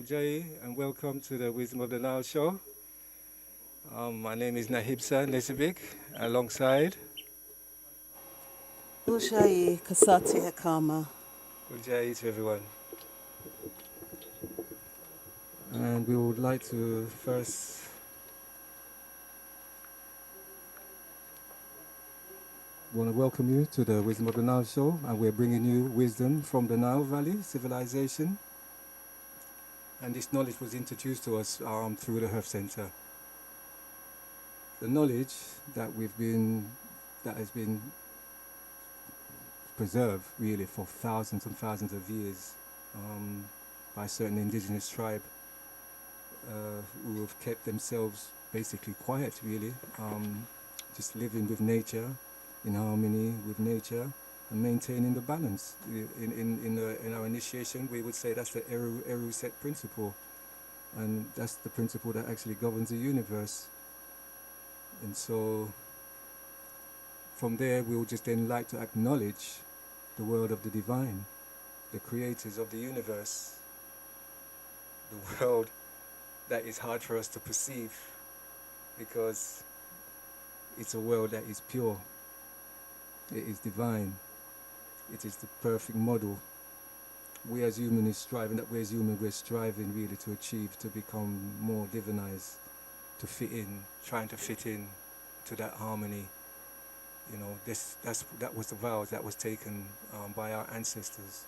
Ujai, and welcome to the Wisdom of the Nile show. My name is Nahibsa Nesivik, alongside Ujai Kasati Hakama. Ujai to everyone. And we would like to first want to welcome you to the Wisdom of the Nile show, and we're bringing you wisdom from the Nile Valley civilization. And this knowledge was introduced to us through the Health Center. The knowledge that has been preserved really for thousands and thousands of years by certain indigenous tribe who have kept themselves basically quiet, really, just living with nature, in harmony with nature, and maintaining the balance. In our initiation, we would say that's the Eru set principle, and that's the principle that actually governs the universe. And so, from there, we would just then like to acknowledge the world of the divine, the creators of the universe, the world that is hard for us to perceive because it's a world that is pure, it is divine, it is the perfect model. We as humans we're striving really to achieve, to become more divinized, to fit in, trying to fit in to that harmony. You know, that was the vows that was taken by our ancestors.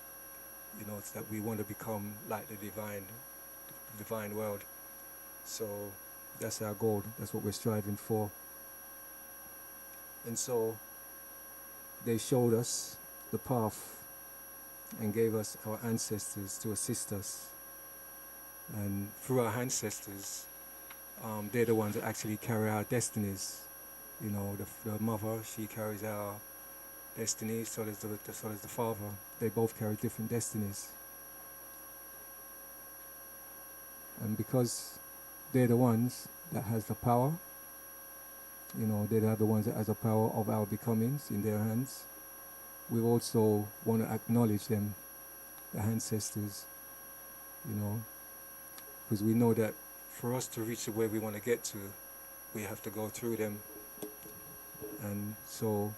You know, it's that we want to become like the divine world. So that's our goal. That's what we're striving for. And so they showed us the path and gave us our ancestors to assist us. And through our ancestors, they're the ones that actually carry our destinies. You know, the mother, she carries our destiny, so does the father. They both carry different destinies. And because they're the ones that has the power, you know, they're the ones that has the power of our becomings in their hands, we also want to acknowledge them, the ancestors, you know, because we know that for us to reach where we want to get to, we have to go through them. And so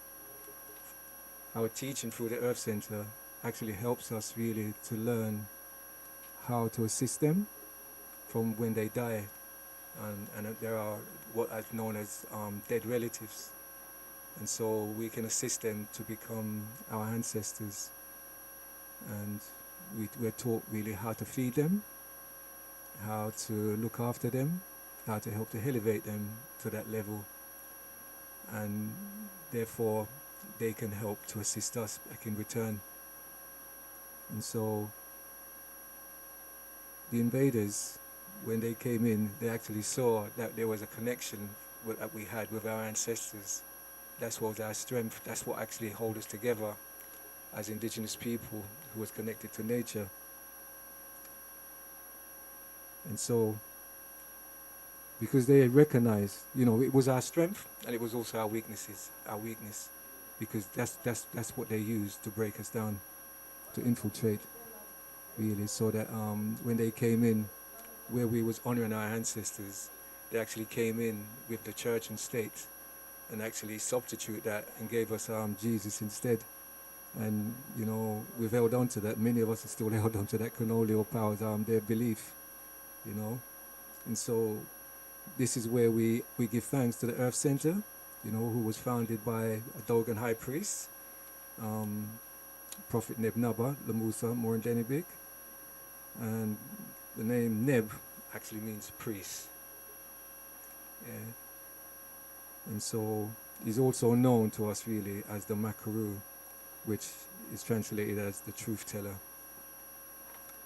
our teaching through the Earth Center actually helps us really to learn how to assist them from when they die. And there are what is known as dead relatives. And so we can assist them to become our ancestors. And we're taught really how to feed them, how to look after them, how to help to elevate them to that level. And therefore they can help to assist us back in return. And so the invaders, when they came in, they actually saw that there was a connection that we had with our ancestors. That's what was our strength. That's what actually held us together as indigenous people who was connected to nature. And so, because they recognized, you know, it was our strength and it was also our weakness, because that's what they used to break us down, to infiltrate, really, so that when they came in, where we was honoring our ancestors, they actually came in with the church and state and actually substitute that and gave us Jesus instead. And, you know, we've held on to that. Many of us are still held on to that colonial powers, their belief, you know. And so this is where we give thanks to the Earth Center, you know, who was founded by a Dogon high priest, Prophet Neb Naba, Lamusa Morendenibik. And the name Neb actually means priest. Yeah. And so he's also known to us really as the Makaru, which is translated as the truth teller.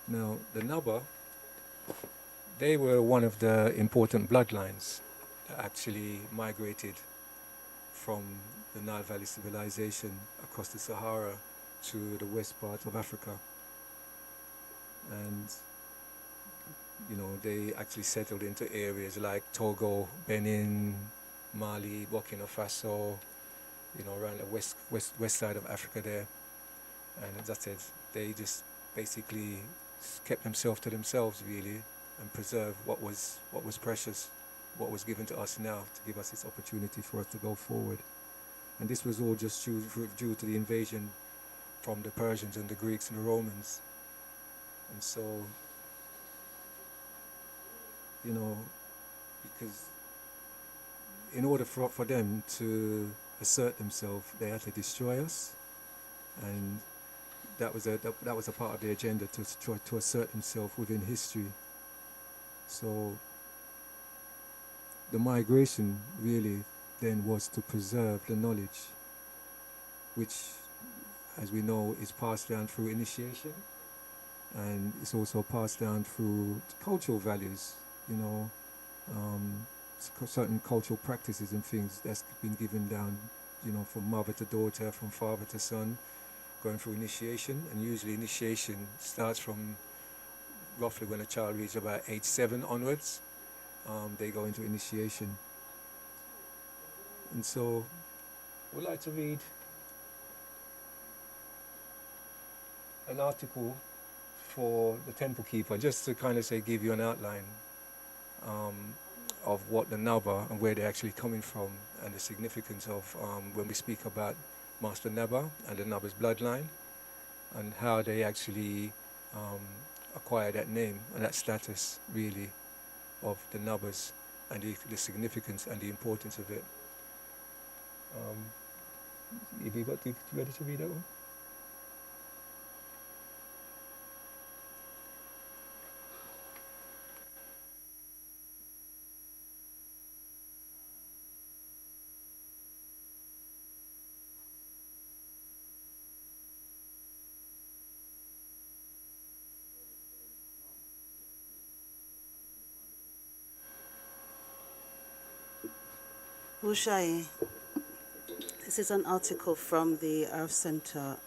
Now, the Naba, they were one of the important bloodlines that actually migrated from the Nile Valley civilization across the Sahara to the west part of Africa. And, you know, they actually settled into areas like Togo, Benin, Mali, Burkina Faso, you know, around the west side of Africa there. And as I said, they just basically kept themselves to themselves really, and preserve what was precious, what was given to us now, to give us this opportunity for us to go forward. And this was all just due to the invasion from the Persians and the Greeks and the Romans. And so you know, because in order for them to assert themselves, they had to destroy us, and that was a part of the agenda to try to assert themselves within history. So the migration really then was to preserve the knowledge, which, as we know, is passed down through initiation, and it's also passed down through cultural values, you know, certain cultural practices and things that's been given down, you know, from mother to daughter, from father to son, going through initiation. And usually initiation starts from roughly when a child reaches about age 7 onwards. They go into initiation. And so we'd like to read an article for the temple keeper, just to kind of say, give you an outline of what the Naba and where they're actually coming from, and the significance of when we speak about Master Naba and the Naba's bloodline, and how they actually acquire that name and that status, really, of the Nabas, and the significance and the importance of it. Have you ready to read that one? Wushai, this is an article from the Earth Center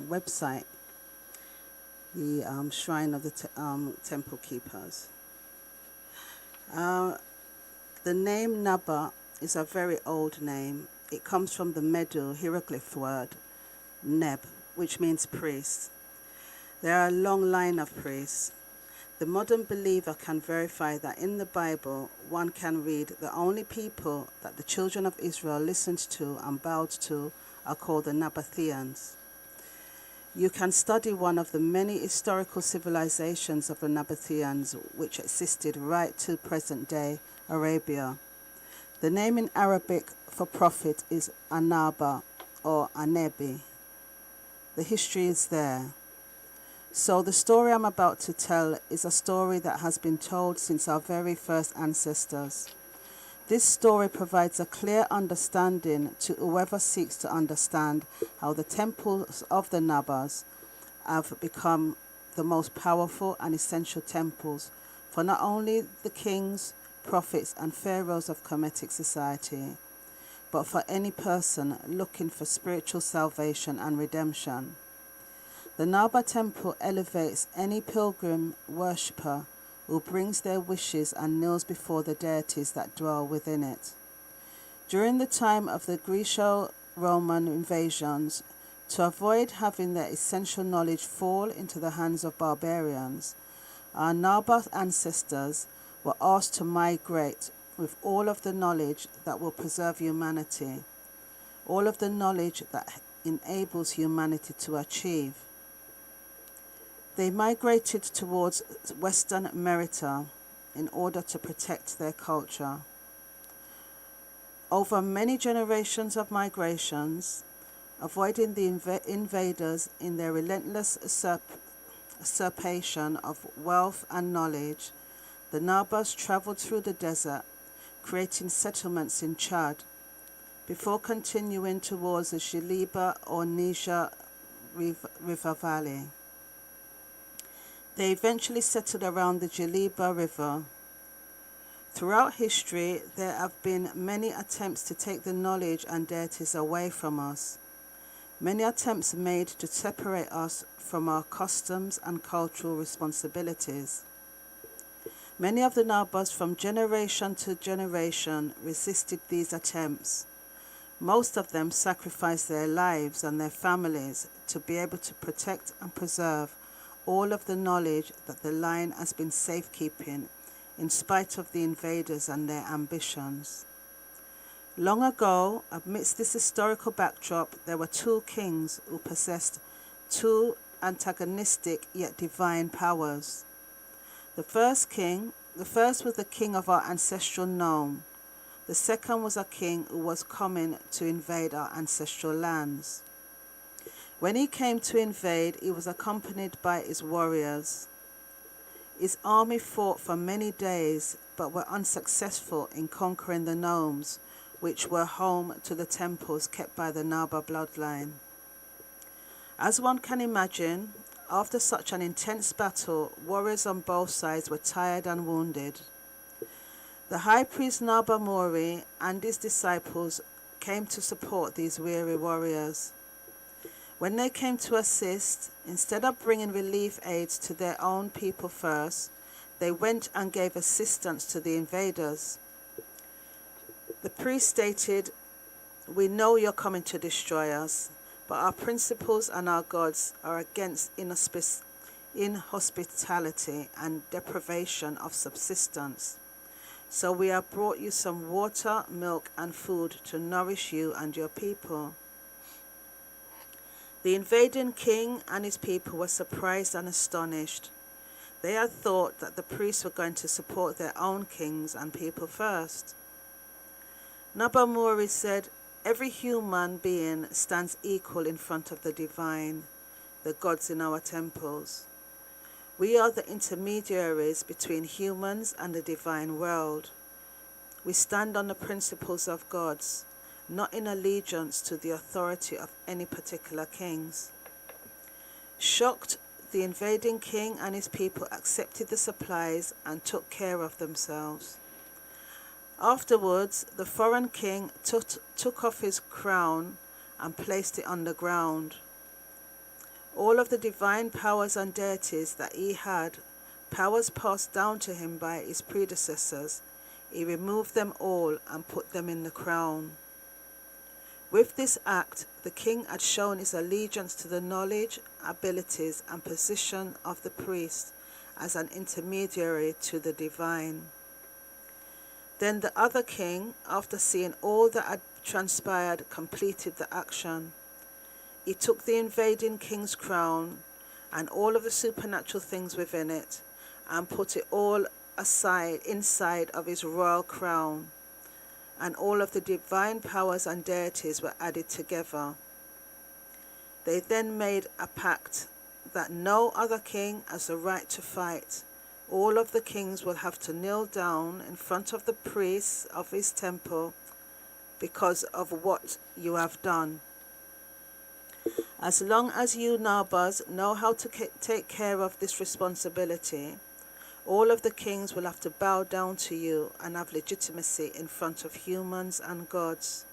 website, the Shrine of the Temple Keepers. The name Naba is a very old name. It comes from the Medu hieroglyph word Neb, which means priest. There are a long line of priests. The modern believer can verify that in the Bible, one can read the only people that the children of Israel listened to and bowed to are called the Nabateans. You can study one of the many historical civilizations of the Nabateans which existed right to present-day Arabia. The name in Arabic for prophet is Anaba or Anebi. The history is there. So the story I'm about to tell is a story that has been told since our very first ancestors. This story provides a clear understanding to whoever seeks to understand how the temples of the Nabas have become the most powerful and essential temples for not only the kings, prophets and pharaohs of Kemetic society, but for any person looking for spiritual salvation and redemption. The Naba temple elevates any pilgrim worshipper who brings their wishes and kneels before the deities that dwell within it. During the time of the Greco-Roman invasions, to avoid having their essential knowledge fall into the hands of barbarians, our Naba ancestors were asked to migrate with all of the knowledge that will preserve humanity, all of the knowledge that enables humanity to achieve. They migrated towards Western Merita in order to protect their culture. Over many generations of migrations, avoiding the invaders in their relentless usurpation of wealth and knowledge, the Nabas traveled through the desert, creating settlements in Chad, before continuing towards the Shiliba or Niger River Valley. They eventually settled around the Jaliba River. Throughout history, there have been many attempts to take the knowledge and deities away from us. Many attempts made to separate us from our customs and cultural responsibilities. Many of the Nabas from generation to generation resisted these attempts. Most of them sacrificed their lives and their families to be able to protect and preserve all of the knowledge that the line has been safekeeping in spite of the invaders and their ambitions. Long ago, amidst this historical backdrop, there were two kings who possessed two antagonistic yet divine powers. The first was the king of our ancestral nome. The second was a king who was coming to invade our ancestral lands. When he came to invade, he was accompanied by his warriors. His army fought for many days, but were unsuccessful in conquering the nomes, which were home to the temples kept by the Naba bloodline. As one can imagine, after such an intense battle, warriors on both sides were tired and wounded. The high priest Naba Mori and his disciples came to support these weary warriors. When they came to assist, instead of bringing relief aids to their own people first, they went and gave assistance to the invaders. The priest stated, "We know you're coming to destroy us, but our principles and our gods are against inhospitality and deprivation of subsistence. So we have brought you some water, milk, and food to nourish you and your people." The invading king and his people were surprised and astonished. They had thought that the priests were going to support their own kings and people first. Naba Mori said, "Every human being stands equal in front of the divine, the gods in our temples. We are the intermediaries between humans and the divine world. We stand on the principles of gods, not in allegiance to the authority of any particular kings." Shocked, the invading king and his people accepted the supplies and took care of themselves. Afterwards, the foreign king took off his crown and placed it on the ground. All of the divine powers and deities that he had, powers passed down to him by his predecessors, he removed them all and put them in the crown. With this act, the king had shown his allegiance to the knowledge, abilities, and position of the priest as an intermediary to the divine. Then the other king, after seeing all that had transpired, completed the action. He took the invading king's crown and all of the supernatural things within it and put it all aside inside of his royal crown, and all of the divine powers and deities were added together. They then made a pact that no other king has the right to fight. All of the kings will have to kneel down in front of the priests of his temple because of what you have done. As long as you Nabas know how to take care of this responsibility, all of the kings will have to bow down to you and have legitimacy in front of humans and gods.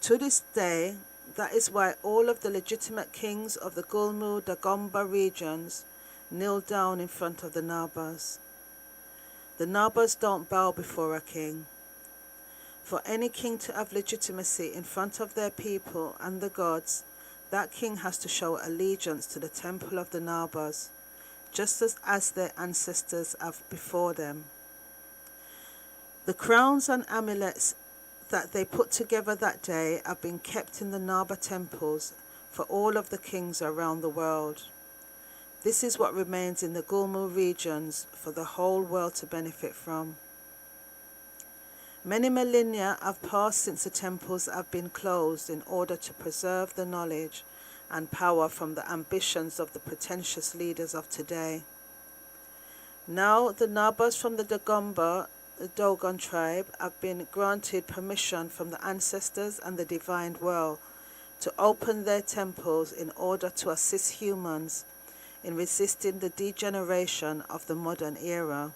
To this day, that is why all of the legitimate kings of the Gulmu Dagomba regions kneel down in front of the Nabas. The Nabas don't bow before a king. For any king to have legitimacy in front of their people and the gods, that king has to show allegiance to the temple of the Nabas, just as their ancestors have before them. The crowns and amulets that they put together that day have been kept in the Naba temples for all of the kings around the world. This is what remains in the Gulmu regions for the whole world to benefit from. Many millennia have passed since the temples have been closed in order to preserve the knowledge and power from the ambitions of the pretentious leaders of today. Now the Nabas from the Dagomba, the Dogon tribe, have been granted permission from the ancestors and the divine world to open their temples in order to assist humans in resisting the degeneration of the modern era.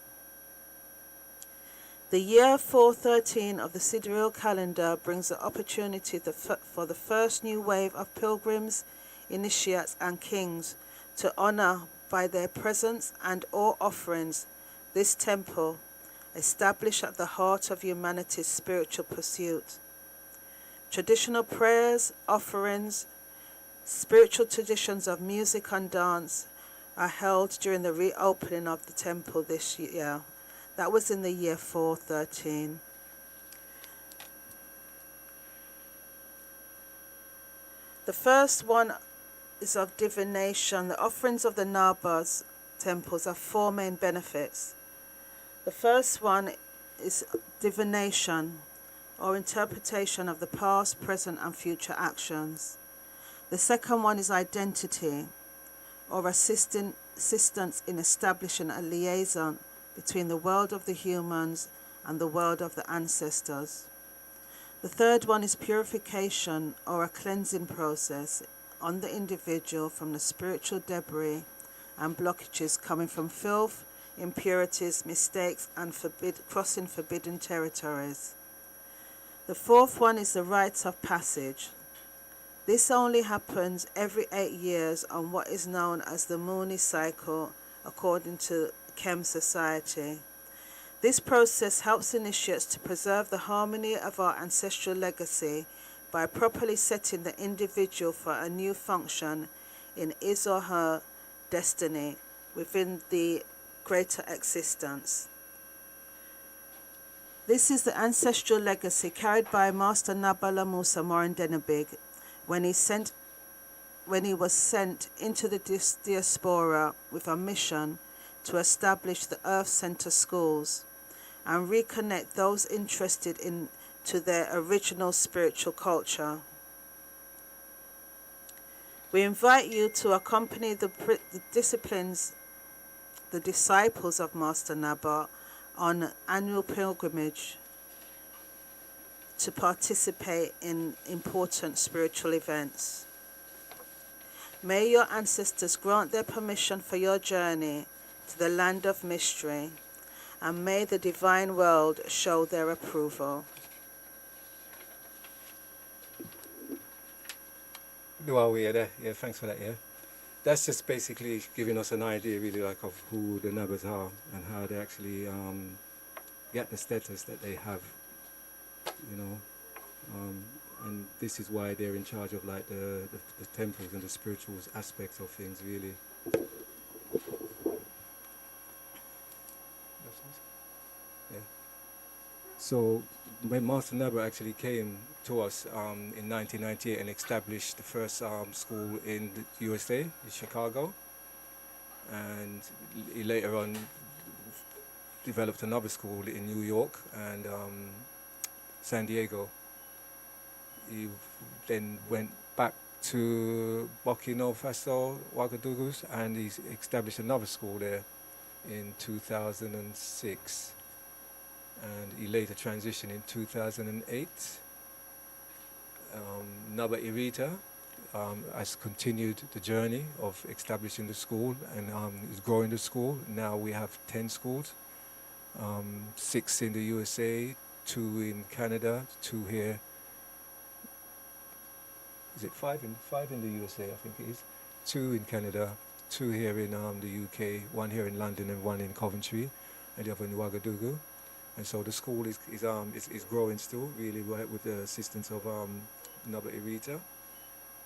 The year 413 of the sidereal calendar brings the opportunity for the first new wave of pilgrims, initiates, and kings to honor by their presence and or offerings this temple, established at the heart of humanity's spiritual pursuit. Traditional prayers, offerings, spiritual traditions of music and dance are held during the reopening of the temple this year. That was in the year 413. The first one is of divination. The offerings of the Nabas temples have four main benefits. The first one is divination, or interpretation of the past, present, and future actions. The second one is identity, or assistance in establishing a liaison between the world of the humans and the world of the ancestors. The third one is purification, or a cleansing process on the individual from the spiritual debris and blockages coming from filth, impurities, mistakes, and crossing forbidden territories. The fourth one is the rites of passage. This only happens every 8 years on what is known as the Mooney cycle, according to Chem Society. This process helps initiates to preserve the harmony of our ancestral legacy by properly setting the individual for a new function in his or her destiny within the greater existence. This is the ancestral legacy carried by Master Nabala Musa Morendenabig when he was sent into the diaspora with a mission to establish the Earth Center schools and reconnect those interested to their original spiritual culture. We invite you to accompany the disciples of Master Naba on annual pilgrimage to participate in important spiritual events. May your ancestors grant their permission for your journey to the land of mystery, and may the divine world show their approval. Wow, yeah, thanks for that, yeah. That's just basically giving us an idea, really, like, of who the Nagas are and how they actually get the status that they have, you know. And this is why they're in charge of, like, the temples and the spiritual aspects of things, really. Yeah. So when Master Naba actually came to us in 1998 and established the first school in the USA, in Chicago, and he later on developed another school in New York and San Diego. He then went back to Burkina Faso, Ouagadougou, and he established another school there in 2006. And he later transitioned in 2008. Naba Irita has continued the journey of establishing the school and is growing the school. Now we have 10 schools, 6 in the USA, 2 in Canada, 2 here. Is it 5 in the USA, I think it is. 2 in Canada, 2 here in the UK, 1 here in London and 1 in Coventry, and the other in Ouagadougou. And so the school is growing still, really, right, with the assistance of Naba Irita.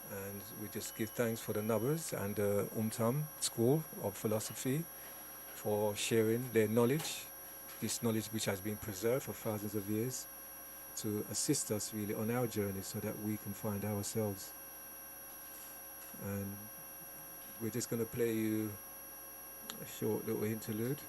And we just give thanks for the Nabas and the Umtam School of Philosophy for sharing their knowledge, this knowledge which has been preserved for thousands of years, to assist us really on our journey so that we can find ourselves. And we're just going to play you a short little interlude.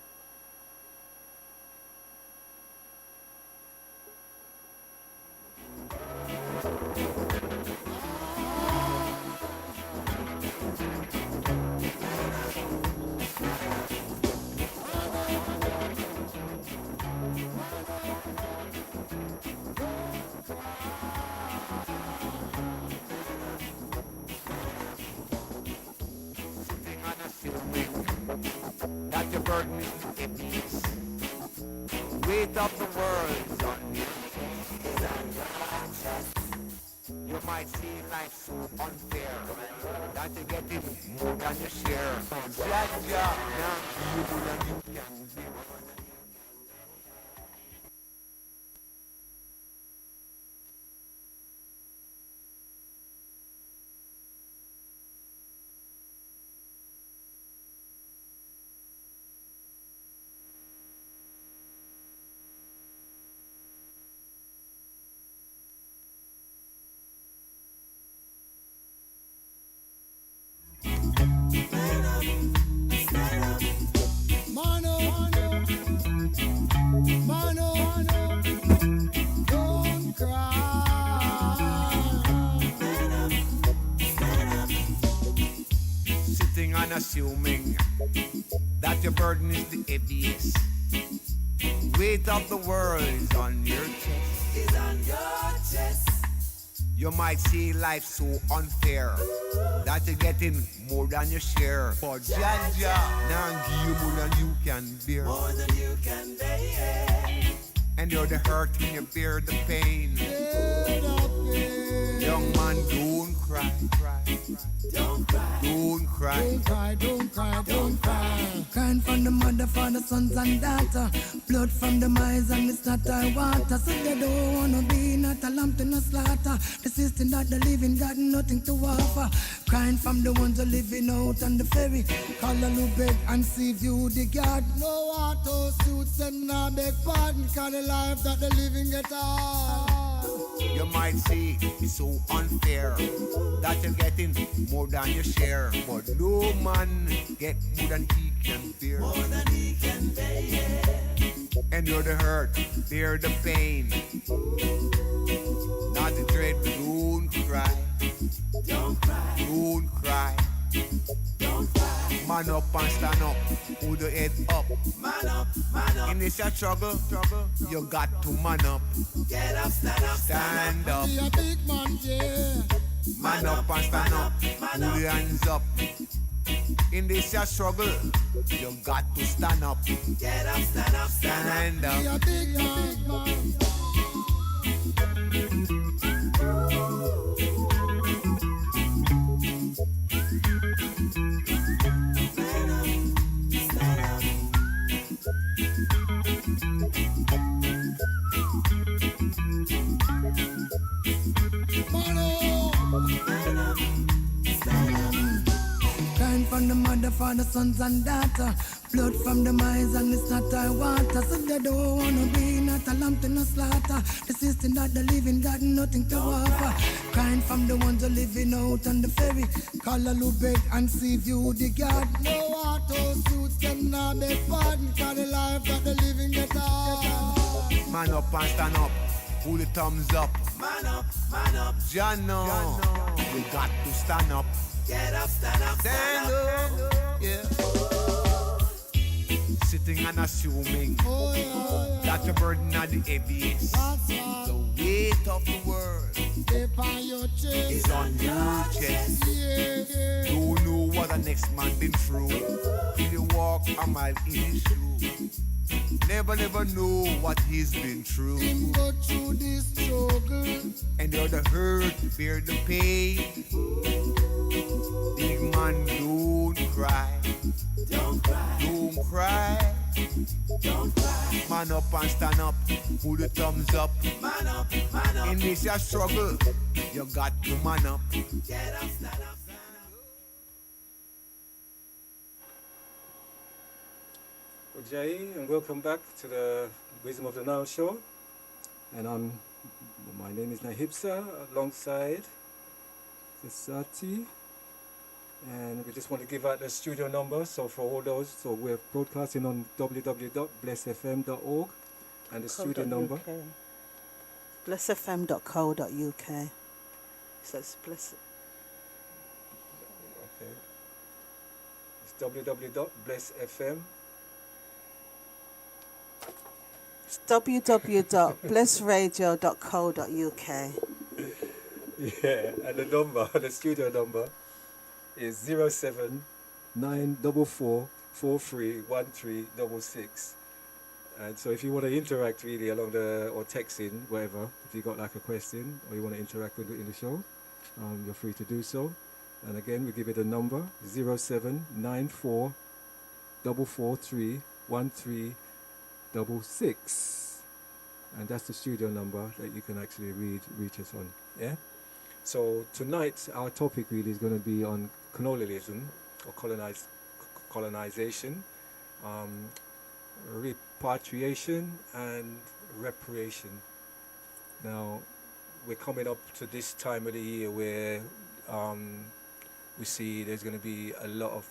That your burden it peace. Weight of the world on you. You might see life so unfair that you get it more than you share. Jaja, now you than you can be. unassuming that your burden is the heaviest. Weight of the world is on your chest. Is on your chest. You might see life so unfair that you're getting more than your share. But Jaja, now give you more than you can bear. More than you can bear. And you're the hurt and you bear the pain. Bear the pain. Young man, don't cry. Don't cry. Don't cry. Don't cry, don't cry, don't cry. Crying from the mother, father, sons and daughter. Blood from the mice and it's not our water. So they don't wanna be not a lamb to no slaughter. The system that the living got nothing to offer. Crying from the ones who living out on the ferry. Call a little bed and see view the guard. No auto suits and no beg pardon. Cause the life that the living get hard. You might see it's so unfair that you're getting more than your share. But no man get more than he can bear. More than he can bear. And you're the hurt, bear the pain. Not the dread, don't cry. Don't cry. Don't cry. Don't cry. Man up and stand up, hold your head up. Man up, man up. In this your struggle, you got to man up. Get up, stand up, Stand up. Be a big man, yeah. Man up and stand up, man hold your hands up. In this your struggle, you got to stand up. Get up, stand up, Stand up. Be a big man. Crying from the mother, father, sons and daughter. Blood from the mice and it's not our water. So they don't wanna be not a lamb to no slaughter. The system that the living got nothing to offer. Crying from the ones who living out on the ferry. Call a little beg and see view the guard. No auto suits them now beg pardon. Cause the life that the living get hard. Man up and stand up, hold the thumbs up. Man up, man up. Jano, you got to stand up. Get up, stand up, Stand up, yeah. Sitting and assuming Oh, yeah. that your burden are the heaviest. That's The right. weight of the world Step on your chest. is on your chest. Yeah. Don't know what the next man been through. Till you walk a mile in his shoe. Never know what he's been through. Him go through this struggle. And you're the hurt, bear the pain. Big man, don't cry. Don't cry. Don't cry. Don't cry. Man up and stand up, hold the thumbs up. Man up, man up. In this your struggle, you got to man up. Get up, stand up, stand up. Well, Jai, and welcome back to the Wisdom of the Nile show. And my name is Nahibsa, alongside Sati. And we just want to give out the studio number. So for all those, so we're broadcasting on www.blessfm.org, and the studio number. blessfm.co.uk. So it's bless. Okay. It's www.blessfm. It's www.blessradio.co.uk. Yeah, and the number, the studio number is 07944431366. And so if you want to interact really along or text in, whatever, if you got like a question or you want to interact with it in the show, you're free to do so. And again, we give it a number, 07944431366. And that's the studio number that you can actually reach us on. Yeah. So tonight our topic really is going to be on colonialism or colonization, repatriation and reparation. Now we're coming up to this time of the year where we see there's going to be a lot of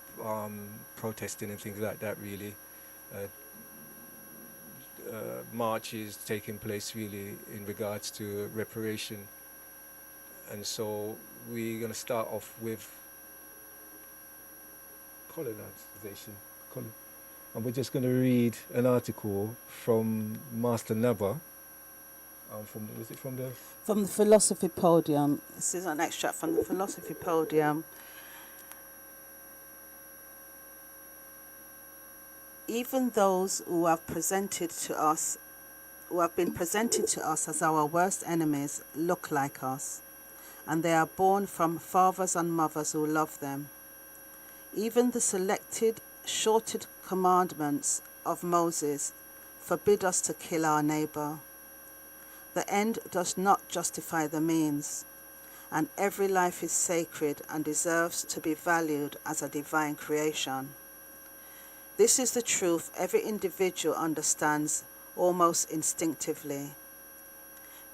protesting and things like that really. Marches taking place really in regards to reparation, and so we're going to start off with colonization. And we're just going to read an article from Master Naba. From the Philosophy Podium. This is an extract from the Philosophy Podium. Even those who have been presented to us as our worst enemies look like us, and they are born from fathers and mothers who love them. Even the selected, shorted commandments of Moses forbid us to kill our neighbor. The end does not justify the means, and every life is sacred and deserves to be valued as a divine creation. This is the truth every individual understands almost instinctively.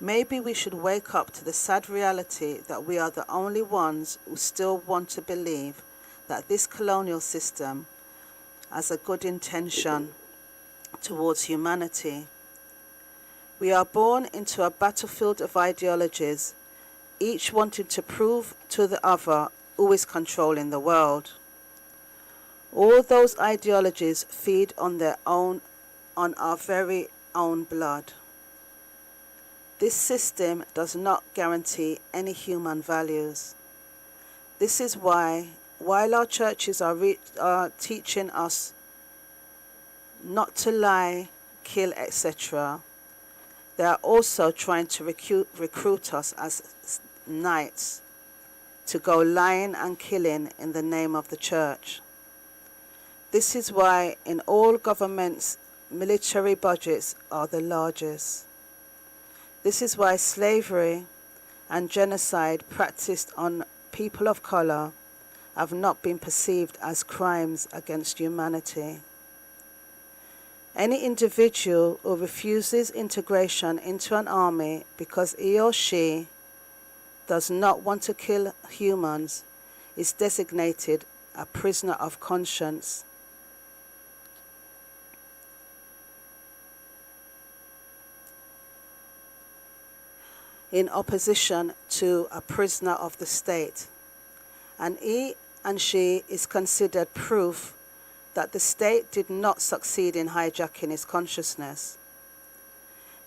Maybe we should wake up to the sad reality that we are the only ones who still want to believe that this colonial system has a good intention towards humanity. We are born into a battlefield of ideologies, each wanting to prove to the other who is controlling the world. All those ideologies feed on our very own blood. This system does not guarantee any human values. This is why, while our churches are teaching us not to lie, kill, etc., they are also trying to recruit us as knights to go lying and killing in the name of the church. This is why in all governments, military budgets are the largest. This is why slavery and genocide practiced on people of color have not been perceived as crimes against humanity. Any individual who refuses integration into an army because he or she does not want to kill humans is designated a prisoner of conscience. In opposition to a prisoner of the state, and he and she is considered proof that the state did not succeed in hijacking his consciousness.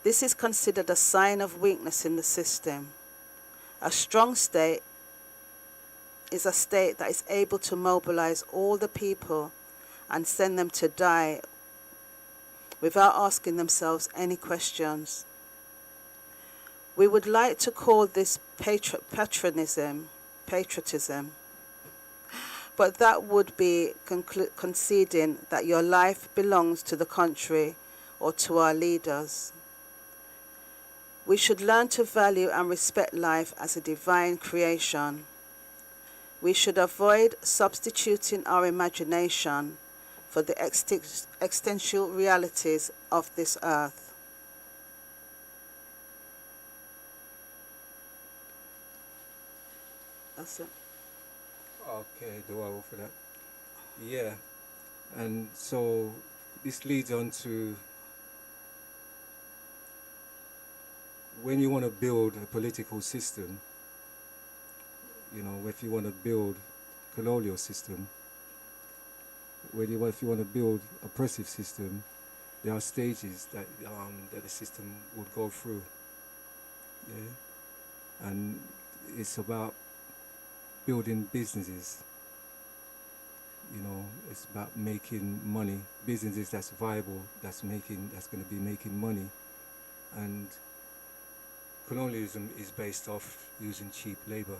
This is considered a sign of weakness in the system. A strong state is a state that is able to mobilize all the people and send them to die without asking themselves any questions. We would like to call this patriotism, but that would be conceding that your life belongs to the country or to our leaders. We should learn to value and respect life as a divine creation. We should avoid substituting our imagination for the existential realities of this earth. That's it. Okay, dua for that. Yeah, and so this leads on to when you want to build a political system, if you want to build a colonial system, if you want to build an oppressive system, there are stages that the system would go through. Yeah, and it's about building businesses. It's about making money, businesses that's viable, that's going to be making money. And colonialism is based off using cheap labor,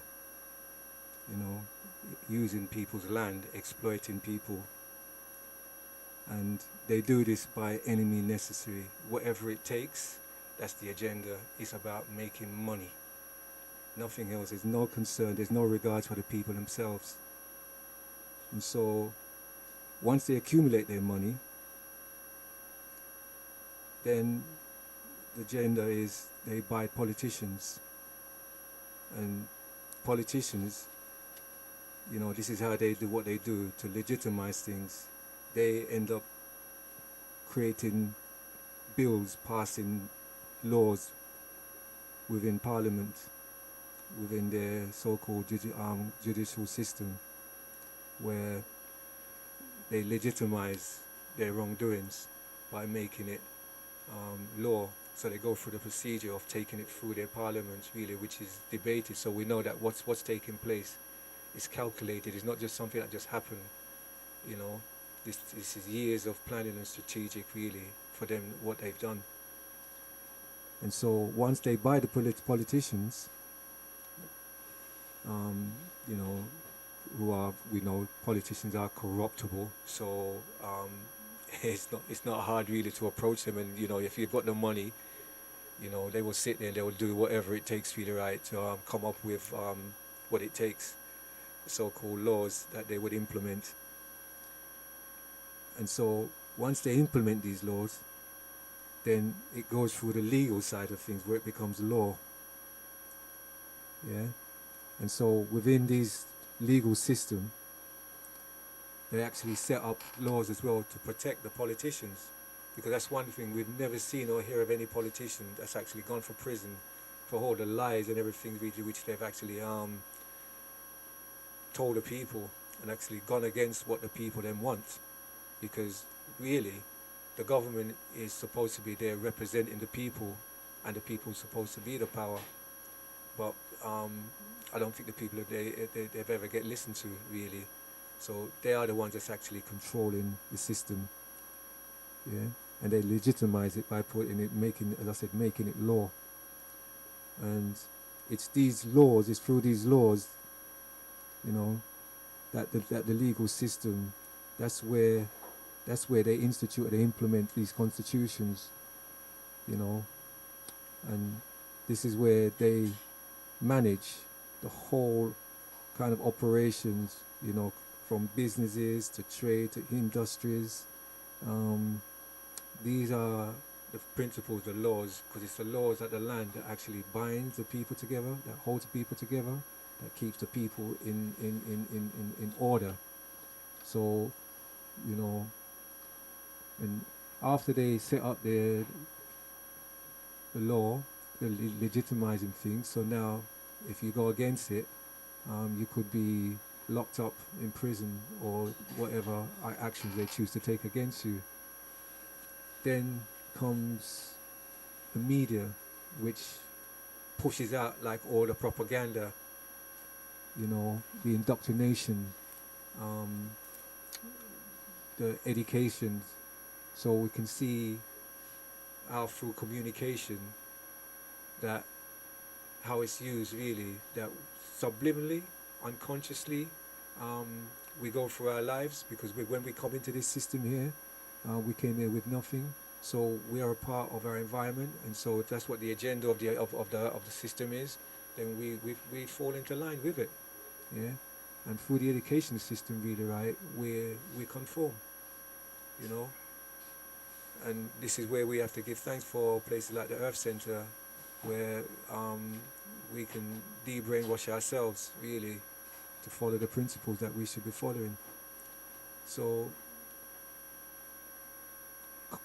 using people's land, exploiting people. And they do this by any means necessary. Whatever it takes, that's the agenda. It's about making money. Nothing else. There's no concern. There's no regard for the people themselves. And so, once they accumulate their money, then the agenda is they buy politicians. And politicians, this is how they do what they do to legitimize things. They end up creating bills, passing laws within Parliament, within their so-called judicial system, where they legitimize their wrongdoings by making it law. So they go through the procedure of taking it through their parliaments, really, which is debated. So we know that what's taking place is calculated. It's not just something that just happened. You know, this is years of planning and strategic, really, for them, what they've done. And so once they buy the politicians, you know, who are, we know politicians are corruptible, so it's not hard really to approach them. And you know, if you've got the money, you know, they will sit there and they will do whatever it takes, really, right, to come up with what it takes, so-called laws that they would implement. And so once they implement these laws, then it goes through the legal side of things where it becomes law. Yeah. And so within these legal system, they actually set up laws as well to protect the politicians, because that's one thing we've never seen or hear of any politician that's actually gone for prison for all the lies and everything which they've actually told the people, and actually gone against what the people then want. Because really, the government is supposed to be there representing the people, and the people are supposed to be the power. But I don't think the people they've ever get listened to, really. So they are the ones that's actually controlling the system. Yeah, and they legitimize it by putting it, as I said, making it law. And it's these laws, it's through these laws, you know, that the legal system, that's where they institute, they implement these constitutions, you know, and this is where they manage the whole kind of operations, you know, from businesses to trade to industries. These are the principles, the laws, because it's the laws at the land that actually binds the people together, that holds the people together, that keeps the people in order. So, you know, and after they set up the law, they're legitimizing things. So now, if you go against it, you could be locked up in prison or whatever actions they choose to take against you. Then comes the media, which pushes out like all the propaganda, you know, the indoctrination, the education. So we can see how through communication that how it's used, really, that subliminally, unconsciously, we go through our lives, because when we come into this system here, we came here with nothing, so we are a part of our environment. And so if that's what the agenda of the system is, then we fall into line with it. Yeah, and through the education system, really, right, we conform, you know. And this is where we have to give thanks for places like the Earth Center, where we can de-brainwash ourselves, really, to follow the principles that we should be following. So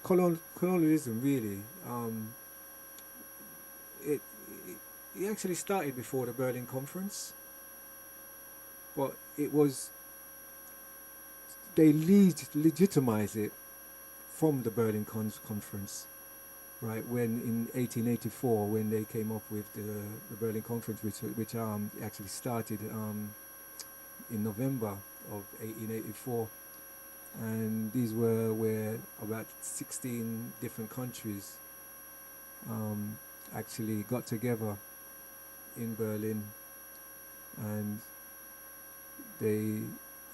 colonialism, really, it actually started before the Berlin Conference, but they legitimized it from the Berlin Conference, right? When in 1884, when they came up with the Berlin Conference, which actually started in November of 1884, and these were where about 16 different countries actually got together in Berlin, and they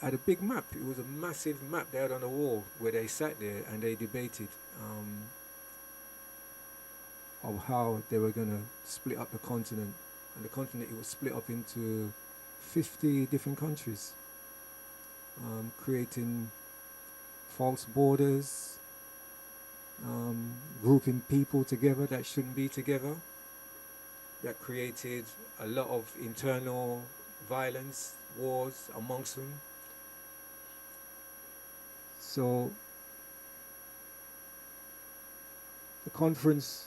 had a big map. It was a massive map they had on the wall, where they sat there and they debated of how they were going to split up the continent. And the continent, it was split up into 50 different countries, creating false borders, grouping people together that shouldn't be together, that created a lot of internal violence, wars amongst them. So the conference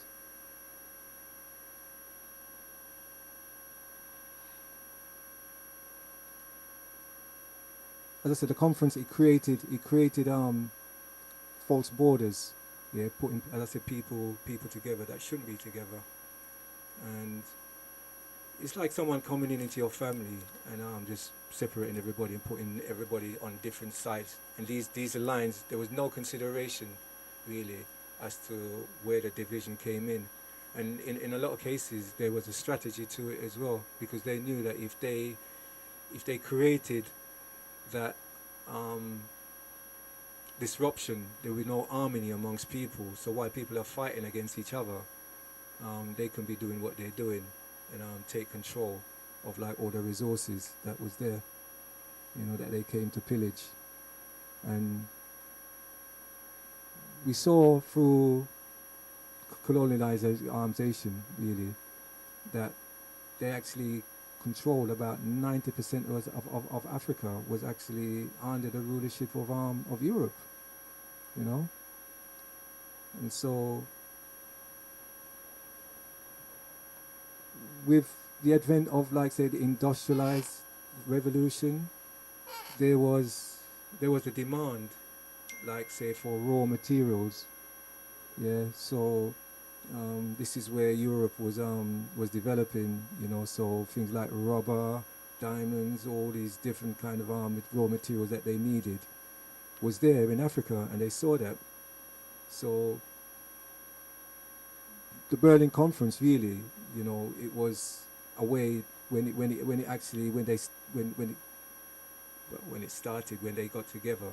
as I said, the conference, it created false borders, yeah, putting, as I said, people together that shouldn't be together. And it's like someone coming into your family and just separating everybody and putting everybody on different sides. And these lines, there was no consideration really as to where the division came in. And in a lot of cases, there was a strategy to it as well, because they knew that if they created that disruption, there would be no harmony amongst people. So while people are fighting against each other, they can be doing what they're doing and take control of like all the resources that was there, you know, that they came to pillage. And we saw through colonialization really that they actually controlled about 90% of Africa was actually under the rulership of Europe, you know. And so with the advent of, like, say, the industrialized revolution, there was a demand, like, say, for raw materials. Yeah, so this is where Europe was developing, you know, so things like rubber, diamonds, all these different kind of raw materials that they needed was there in Africa, and they saw that. So the Berlin Conference, really, you know, it was a way when it started, when they got together.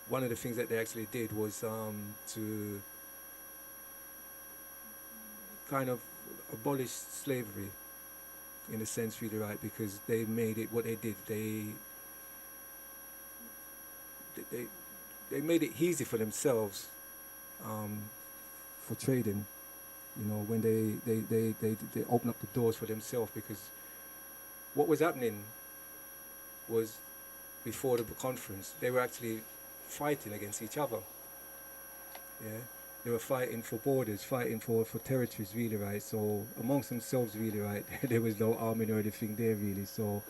One of the things that they actually did was to kind of abolish slavery, in a sense, really, right? Because they made it what they did. They made it easy for themselves for trading. You know, when they opened up the doors for themselves, because what was happening was, before the conference, they were actually fighting against each other. Yeah, they were fighting for borders, fighting for territories, really, right? So amongst themselves, really, right, there was no army or anything there, really. So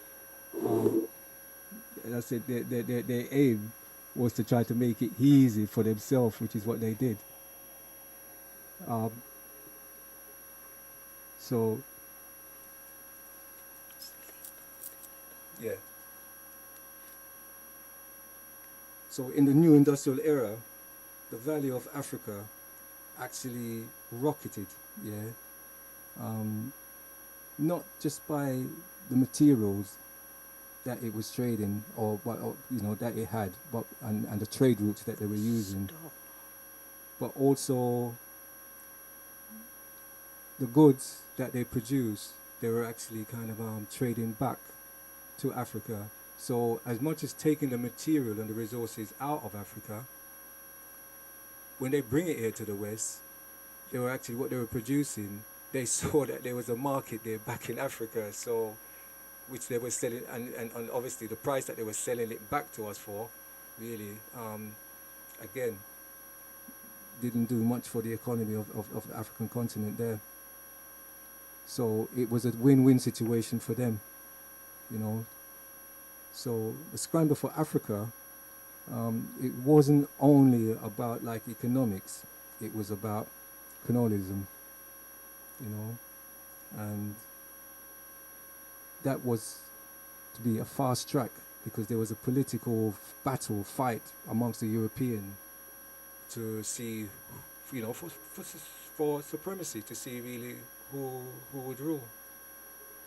as I said, their aim was to try to make it easy for themselves, which is what they did. So, yeah. So in the new industrial era, the value of Africa actually rocketed, yeah. Not just by the materials that it was trading or you know, that it had, but and the trade routes that they were using, but also the goods that they produced, they were actually kind of trading back to Africa. So as much as taking the material and the resources out of Africa, when they bring it here to the West, they were actually, what they were producing, they saw that there was a market there back in Africa, so which they were selling, and obviously the price that they were selling it back to us for, really, again, didn't do much for the economy of the African continent there. So it was a win-win situation for them, you know. So the scramble for Africa, it wasn't only about like economics, it was about colonialism, you know, and that was to be a fast track, because there was a political battle fight amongst the European to see, you know, for supremacy, to see really who would rule.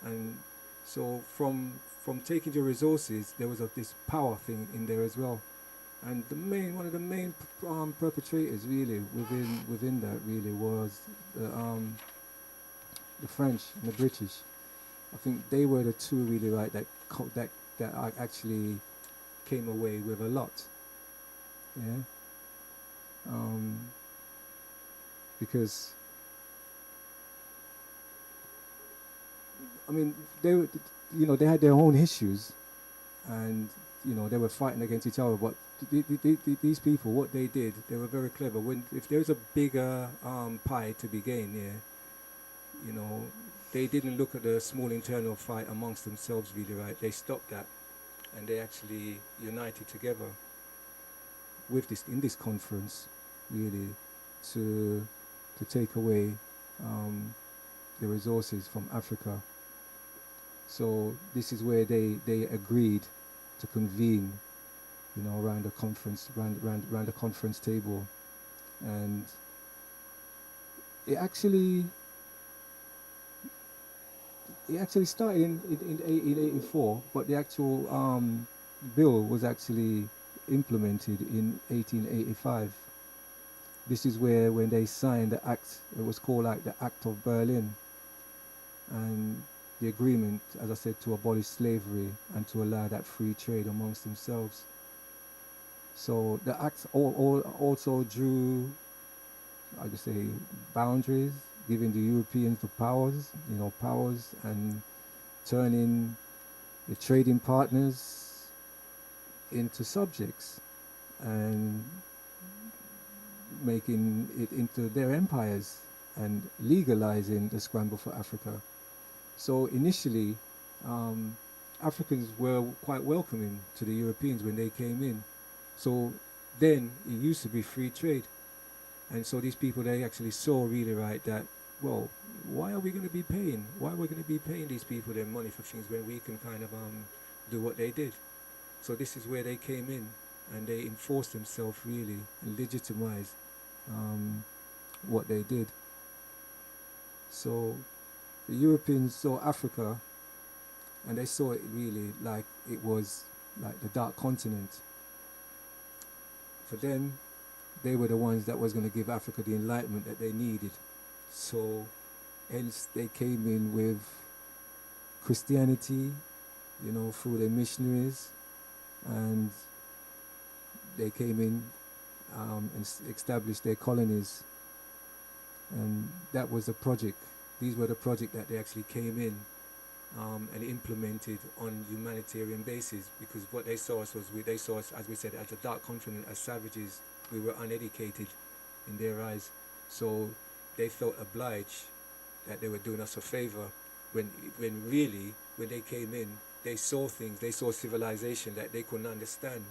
And so from taking the resources, there was this power thing in there as well. And one of the main perpetrators really within that really was the French and the British. I think they were the two really, right, that actually came away with a lot. Yeah. Because I mean, they were, you know, they had their own issues, and you know, they were fighting against each other. But these people, what they did, they were very clever. If there was a bigger pie to be gained, yeah, you know, they didn't look at the small internal fight amongst themselves, really, right? They stopped that, and they actually united together with this in this conference, really, to take away the resources from Africa. So this is where they agreed to convene, around the conference, around the conference table, and it actually started in 1884, but the actual bill was actually implemented in 1885. This is where, when they signed the act, it was called like the Act of Berlin, and the agreement, as I said, to abolish slavery and to allow that free trade amongst themselves. So the act also drew, I would say, boundaries, giving the Europeans the powers, and turning the trading partners into subjects and making it into their empires and legalizing the scramble for Africa. So initially, Africans were quite welcoming to the Europeans when they came in. So then it used to be free trade. And so these people, they actually saw really right that, well, why are we going to be paying? Why are we going to be paying these people their money for things when we can kind of do what they did? So this is where they came in, and they enforced themselves really and legitimized what they did. So the Europeans saw Africa, and they saw it really like it was like the dark continent. For them, they were the ones that was going to give Africa the enlightenment that they needed. So hence they came in with Christianity, through their missionaries, and they came in and established their colonies. And that was the project. These were the project that they actually came in and implemented on humanitarian basis, because what they saw us they saw us, as we said, as a dark continent, as savages. We were uneducated in their eyes, so they felt obliged that they were doing us a favor, when really, when they came in, they saw things, they saw civilization that they couldn't understand.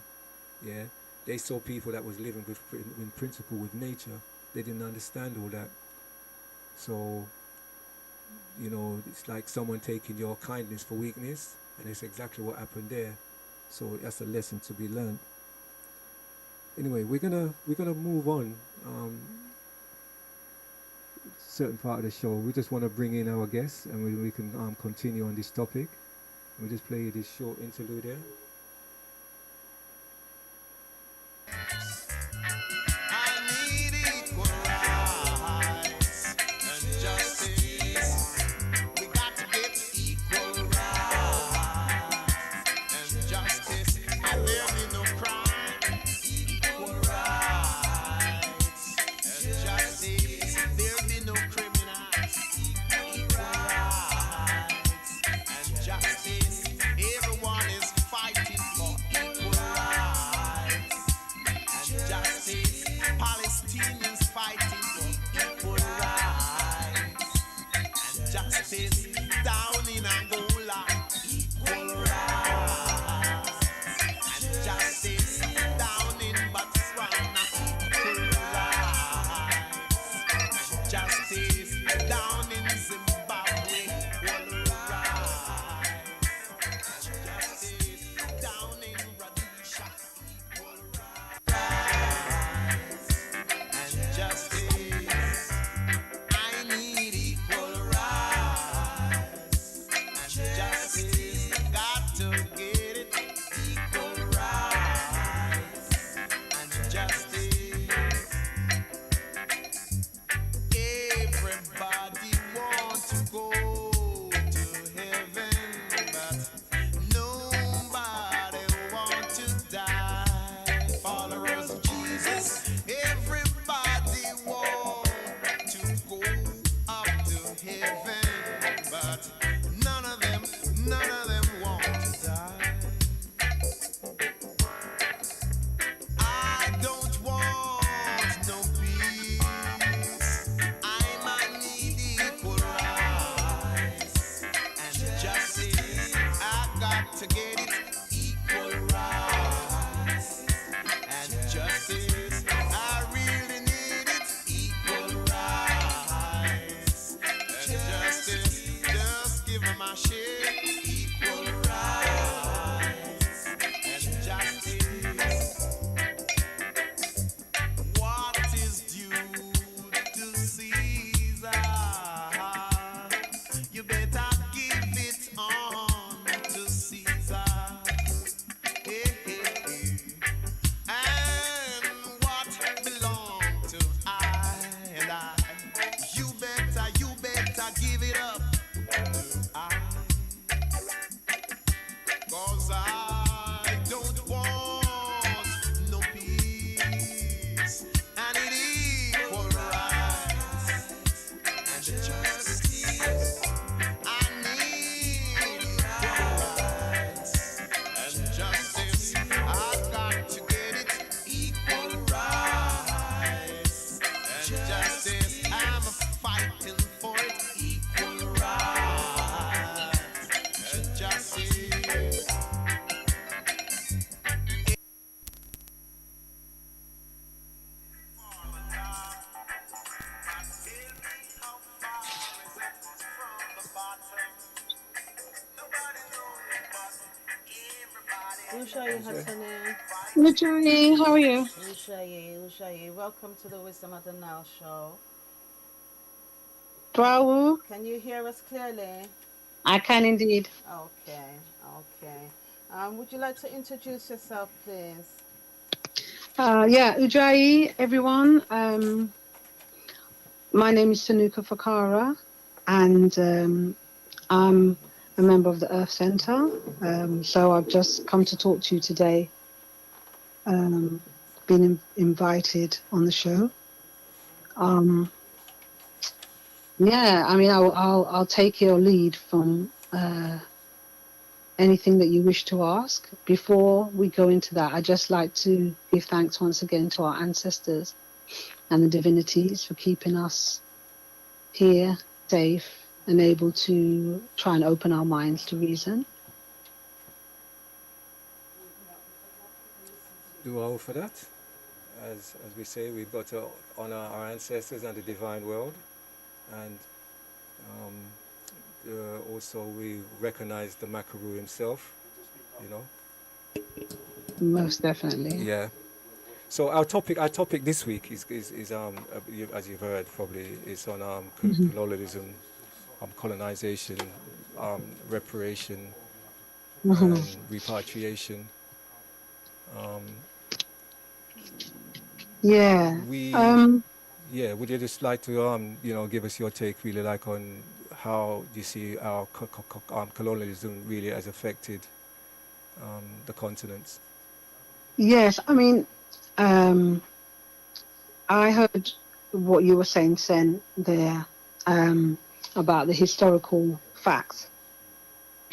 Yeah, they saw people that was living in principle with nature. They didn't understand all that. So, it's like someone taking your kindness for weakness, and it's exactly what happened there. So that's a lesson to be learned. Anyway, we're gonna move on. Certain part of the show, we just want to bring in our guests, and we can continue on this topic. We'll just play this short interlude here. Ushayi Hassane. Good Johnny, how are you? Ushayi. Welcome to the Wisdom of the Nile show. Brawo. Can you hear us clearly? I can indeed. Okay. Would you like to introduce yourself, please? Yeah, Ujjayi, everyone. My name is Sounoka Fahkara, and I'm a member of the Earth Center. So I've just come to talk to you today. Been invited on the show. Yeah, I mean, I'll take your lead from anything that you wish to ask. Before we go into that, I'd just like to give thanks once again to our ancestors and the divinities for keeping us here, safe, and able to try and open our minds to reason. Do all for that. As we say, we've got to honor our ancestors and the divine world, and also we recognize the Makaru himself, you know. Most definitely. Yeah. So our topic this week is as you've heard probably, is on colonialism, colonization, reparation, and repatriation. Yeah. Would you just like to give us your take really, like, on how you see our colonialism really has affected the continents? Yes, I mean, I heard what you were saying, Sen, there, about the historical facts.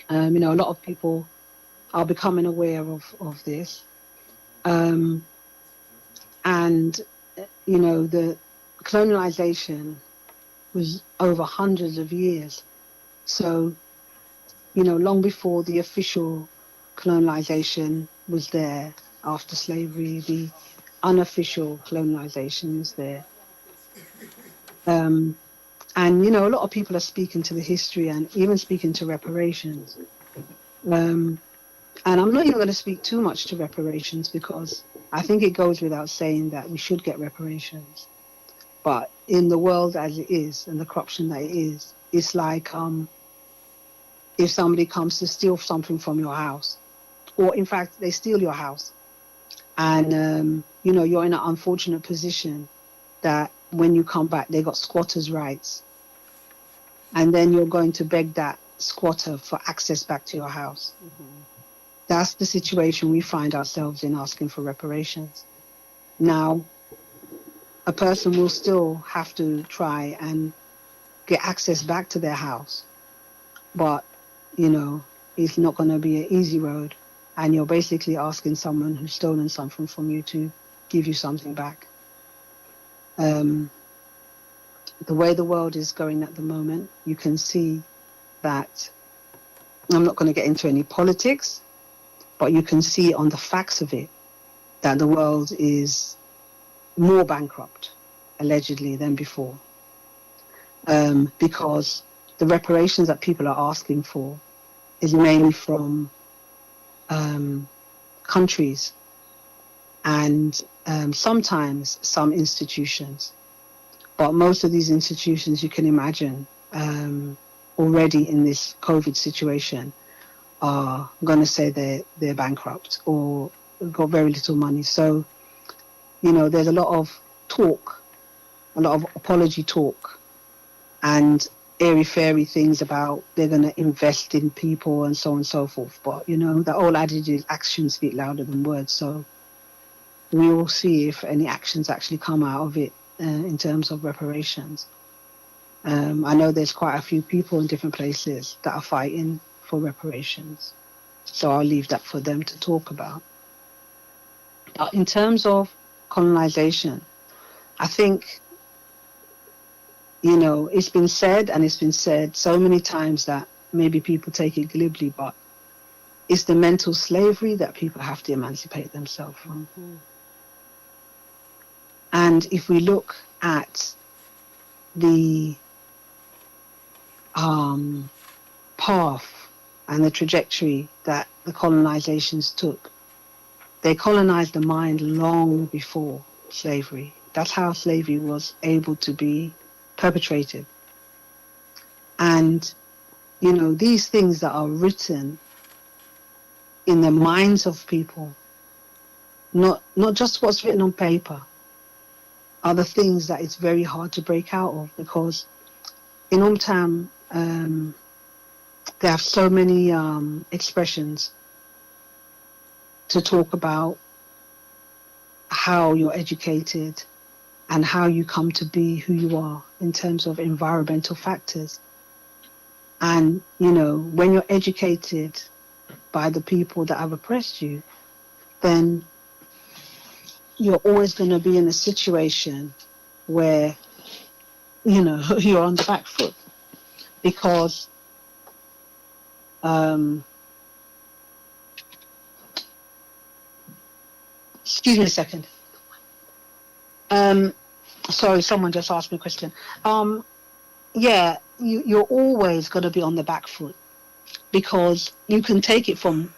A lot of people are becoming aware of this. And, the colonialization was over hundreds of years. So, long before the official colonialization was there after slavery, the unofficial colonization was there. And, a lot of people are speaking to the history and even speaking to reparations. And I'm not even going to speak too much to reparations because I think it goes without saying that we should get reparations. But in the world as it is and the corruption that it is, it's like if somebody comes to steal something from your house, or in fact, they steal your house, and, you're in an unfortunate position that when you come back, they got squatters' rights. And then you're going to beg that squatter for access back to your house. That's the situation we find ourselves in, asking for reparations. Now, a person will still have to try and get access back to their house. But, it's not going to be an easy road. And you're basically asking someone who's stolen something from you to give you something back. The way the world is going at the moment, you can see that, I'm not going to get into any politics, but you can see on the facts of it that the world is more bankrupt, allegedly, than before. Because the reparations that people are asking for is mainly from countries and sometimes some institutions. But most of these institutions, you can imagine, already in this COVID situation, are going to say they're bankrupt or got very little money. So, there's a lot of talk, a lot of apology talk, and airy-fairy things about they're going to invest in people and so on and so forth. But, the old adage is actions speak louder than words. So we will see if any actions actually come out of it in terms of reparations. I know there's quite a few people in different places that are fighting for reparations. So I'll leave that for them to talk about. But in terms of colonization, I think, it's been said, and it's been said so many times that maybe people take it glibly, but it's the mental slavery that people have to emancipate themselves from. And if we look at the path and the trajectory that the colonizations took, they colonized the mind long before slavery. That's how slavery was able to be perpetrated. And, you know, these things that are written in the minds of people, not just what's written on paper, are the things that it's very hard to break out of, because in Umtam, they have so many expressions to talk about how you're educated and how you come to be who you are in terms of environmental factors. And, you know, when you're educated by the people that have oppressed you, then you're always going to be in a situation where, you know, you're on the back foot, because excuse me a second. Sorry, someone just asked me a question. Yeah, you're always going to be on the back foot, because you can take it from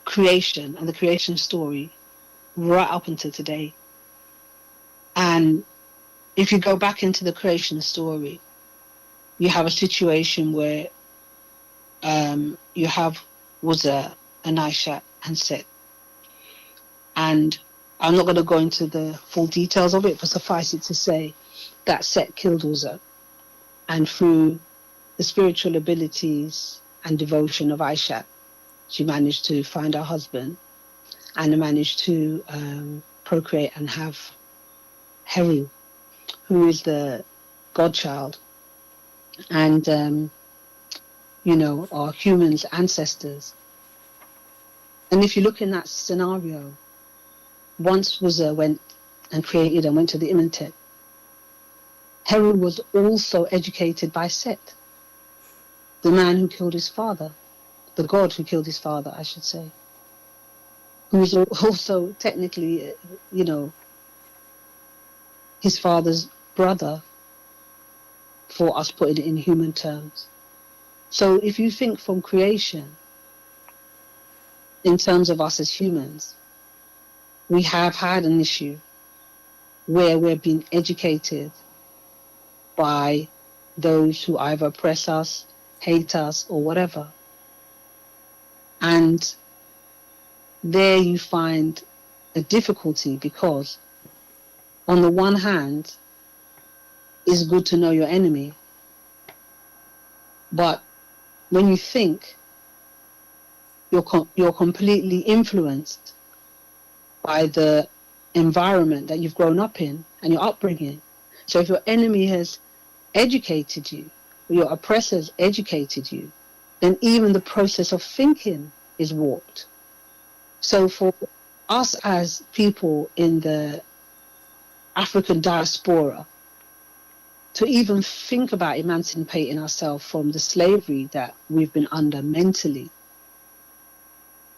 creation and the creation story right up until today. And if you go back into the creation story, you have a situation where you have Uzzah and Aisha and Set. And I'm not going to go into the full details of it, but suffice it to say that Set killed Uzzah. And through the spiritual abilities and devotion of Aisha, she managed to find her husband and managed to procreate and have Heru, who is the godchild, and you know, are humans' ancestors. And if you look in that scenario, once Uzzah went and created and went to the Imhotep, Heru was also educated by Set, the man who killed his father, the god who killed his father, I should say, who was also technically, you know, his father's brother, for us putting it in human terms. So if you think from creation, in terms of us as humans, we have had an issue where we're being educated by those who either oppress us, hate us, or whatever. And there you find a difficulty, because on the one hand, it's good to know your enemy. But when you think, you're completely influenced by the environment that you've grown up in and your upbringing. So if your enemy has educated you, or your oppressors educated you, then even the process of thinking is warped. So for us as people in the African diaspora to even think about emancipating ourselves from the slavery that we've been under mentally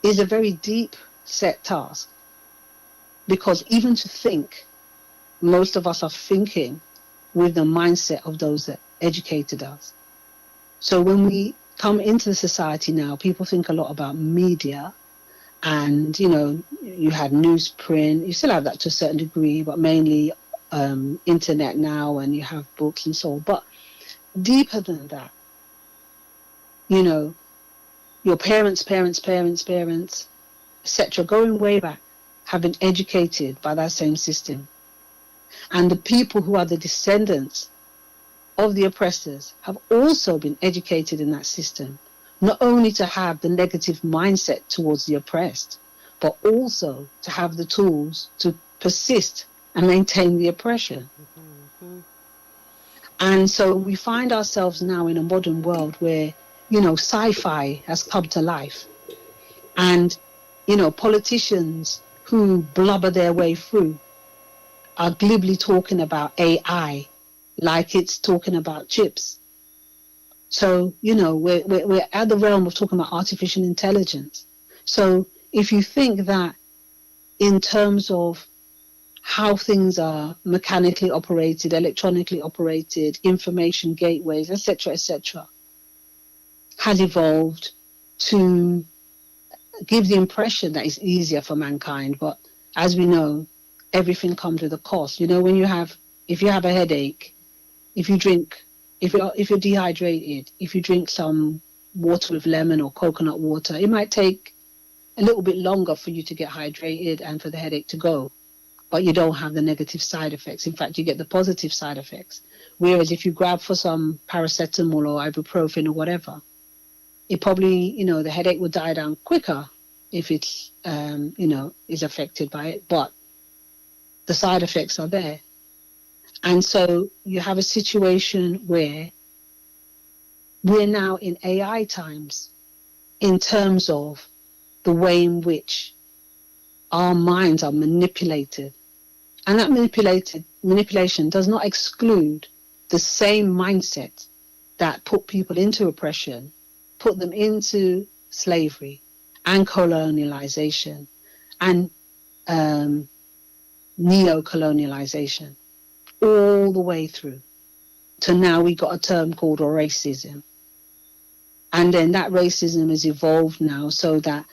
is a very deep set task. Because even to think, most of us are thinking with the mindset of those that educated us. So when we come into the society now, people think a lot about media, and, you know, you had newsprint, you still have that to a certain degree, but mainly internet now, and you have books and so on. But deeper than that, you know, your parents, etc., going way back, have been educated by that same system. And the people who are the descendants of the oppressors have also been educated in that system, not only to have the negative mindset towards the oppressed, but also to have the tools to persist and maintain the oppression. And so we find ourselves now in a modern world where, you know, sci-fi has come to life. And, you know, politicians who blubber their way through are glibly talking about AI like it's talking about chips. So, you know, we're at the realm of talking about artificial intelligence. So if you think that in terms of how things are mechanically operated, electronically operated, information gateways, etc., has evolved to gives the impression that it's easier for mankind. But as we know, everything comes with a cost. You know, if you have a headache, if you're dehydrated, if you drink some water with lemon or coconut water, it might take a little bit longer for you to get hydrated and for the headache to go. But you don't have the negative side effects. In fact, you get the positive side effects. Whereas if you grab for some paracetamol or ibuprofen or whatever, it probably, the headache will die down quicker if it's, is affected by it. But the side effects are there. And so you have a situation where we're now in AI times in terms of the way in which our minds are manipulated. And that manipulation does not exclude the same mindset that put people into oppression, put them into slavery and colonialization and neo-colonialization, all the way through to now we got a term called racism. And then that racism has evolved now so that,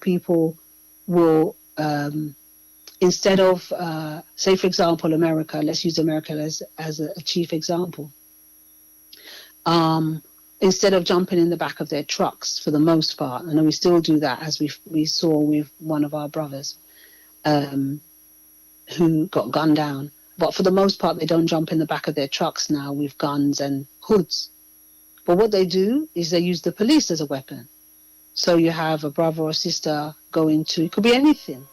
people will, instead of, say, for example, America, let's use America as a chief example. Instead of jumping in the back of their trucks for the most part, and we still do that, as we saw with one of our brothers who got gunned down. But for the most part, they don't jump in the back of their trucks now with guns and hoods. But what they do is they use the police as a weapon. So you have a brother or sister going to, it could be anything,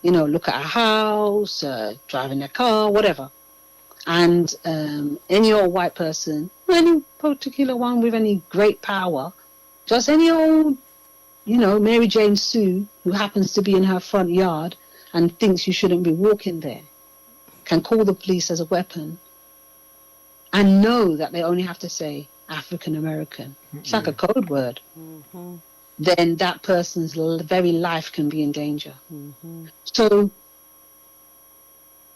look at a house, driving a car, whatever. And any old white person, any particular one with any great power, just any old, Mary Jane Sue, who happens to be in her front yard and thinks you shouldn't be walking there, can call the police as a weapon and know that they only have to say African American. It's like a code word. Mm-hmm. Then that person's very life can be in danger. Mm-hmm. So,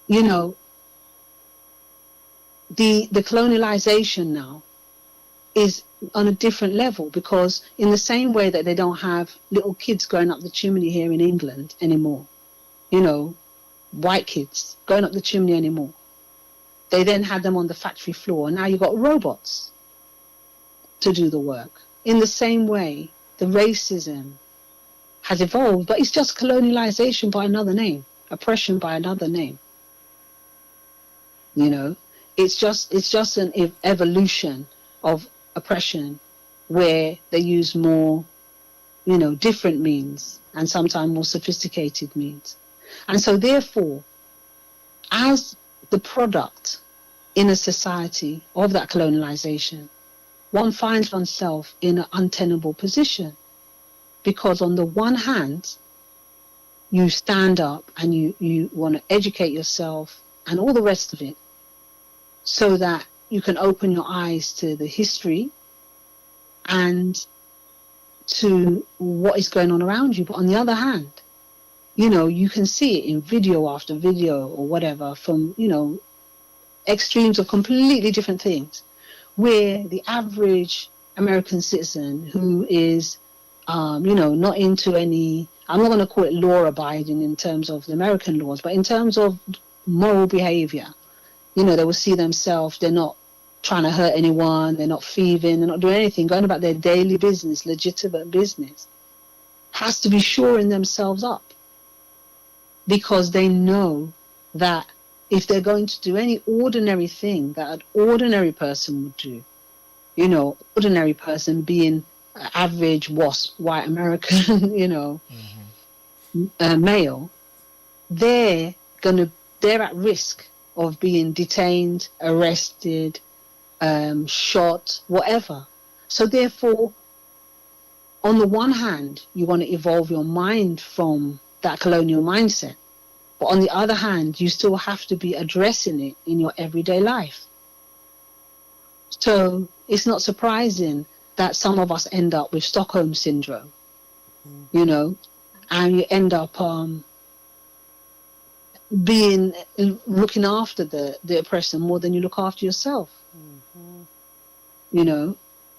the colonialization now is on a different level, because in the same way that they don't have little kids going up the chimney here in England anymore, white kids going up the chimney anymore. They then had them on the factory floor. Now you've got robots to do the work. In the same way, the racism has evolved, but it's just colonialization by another name, oppression by another name. It's just an evolution of oppression where they use more, different means and sometimes more sophisticated means. And so therefore, as the product in a society of that colonialization, one finds oneself in an untenable position, because on the one hand, you stand up and you want to educate yourself and all the rest of it so that you can open your eyes to the history and to what is going on around you. But on the other hand, you can see it in video after video or whatever from, extremes of completely different things, where the average American citizen who is, not into any, I'm not going to call it law abiding in terms of the American laws, but in terms of moral behavior, they will see themselves, they're not trying to hurt anyone, they're not thieving, they're not doing anything, going about their daily business, legitimate business, has to be shoring themselves up, because they know that if they're going to do any ordinary thing that an ordinary person would do, ordinary person being average WASP, white American, male, they're at risk of being detained, arrested, shot, whatever. So therefore, on the one hand, you want to evolve your mind from that colonial mindset. But on the other hand, you still have to be addressing it in your everyday life. So it's not surprising that some of us end up with Stockholm syndrome, and you end up looking after the oppressor more than you look after yourself.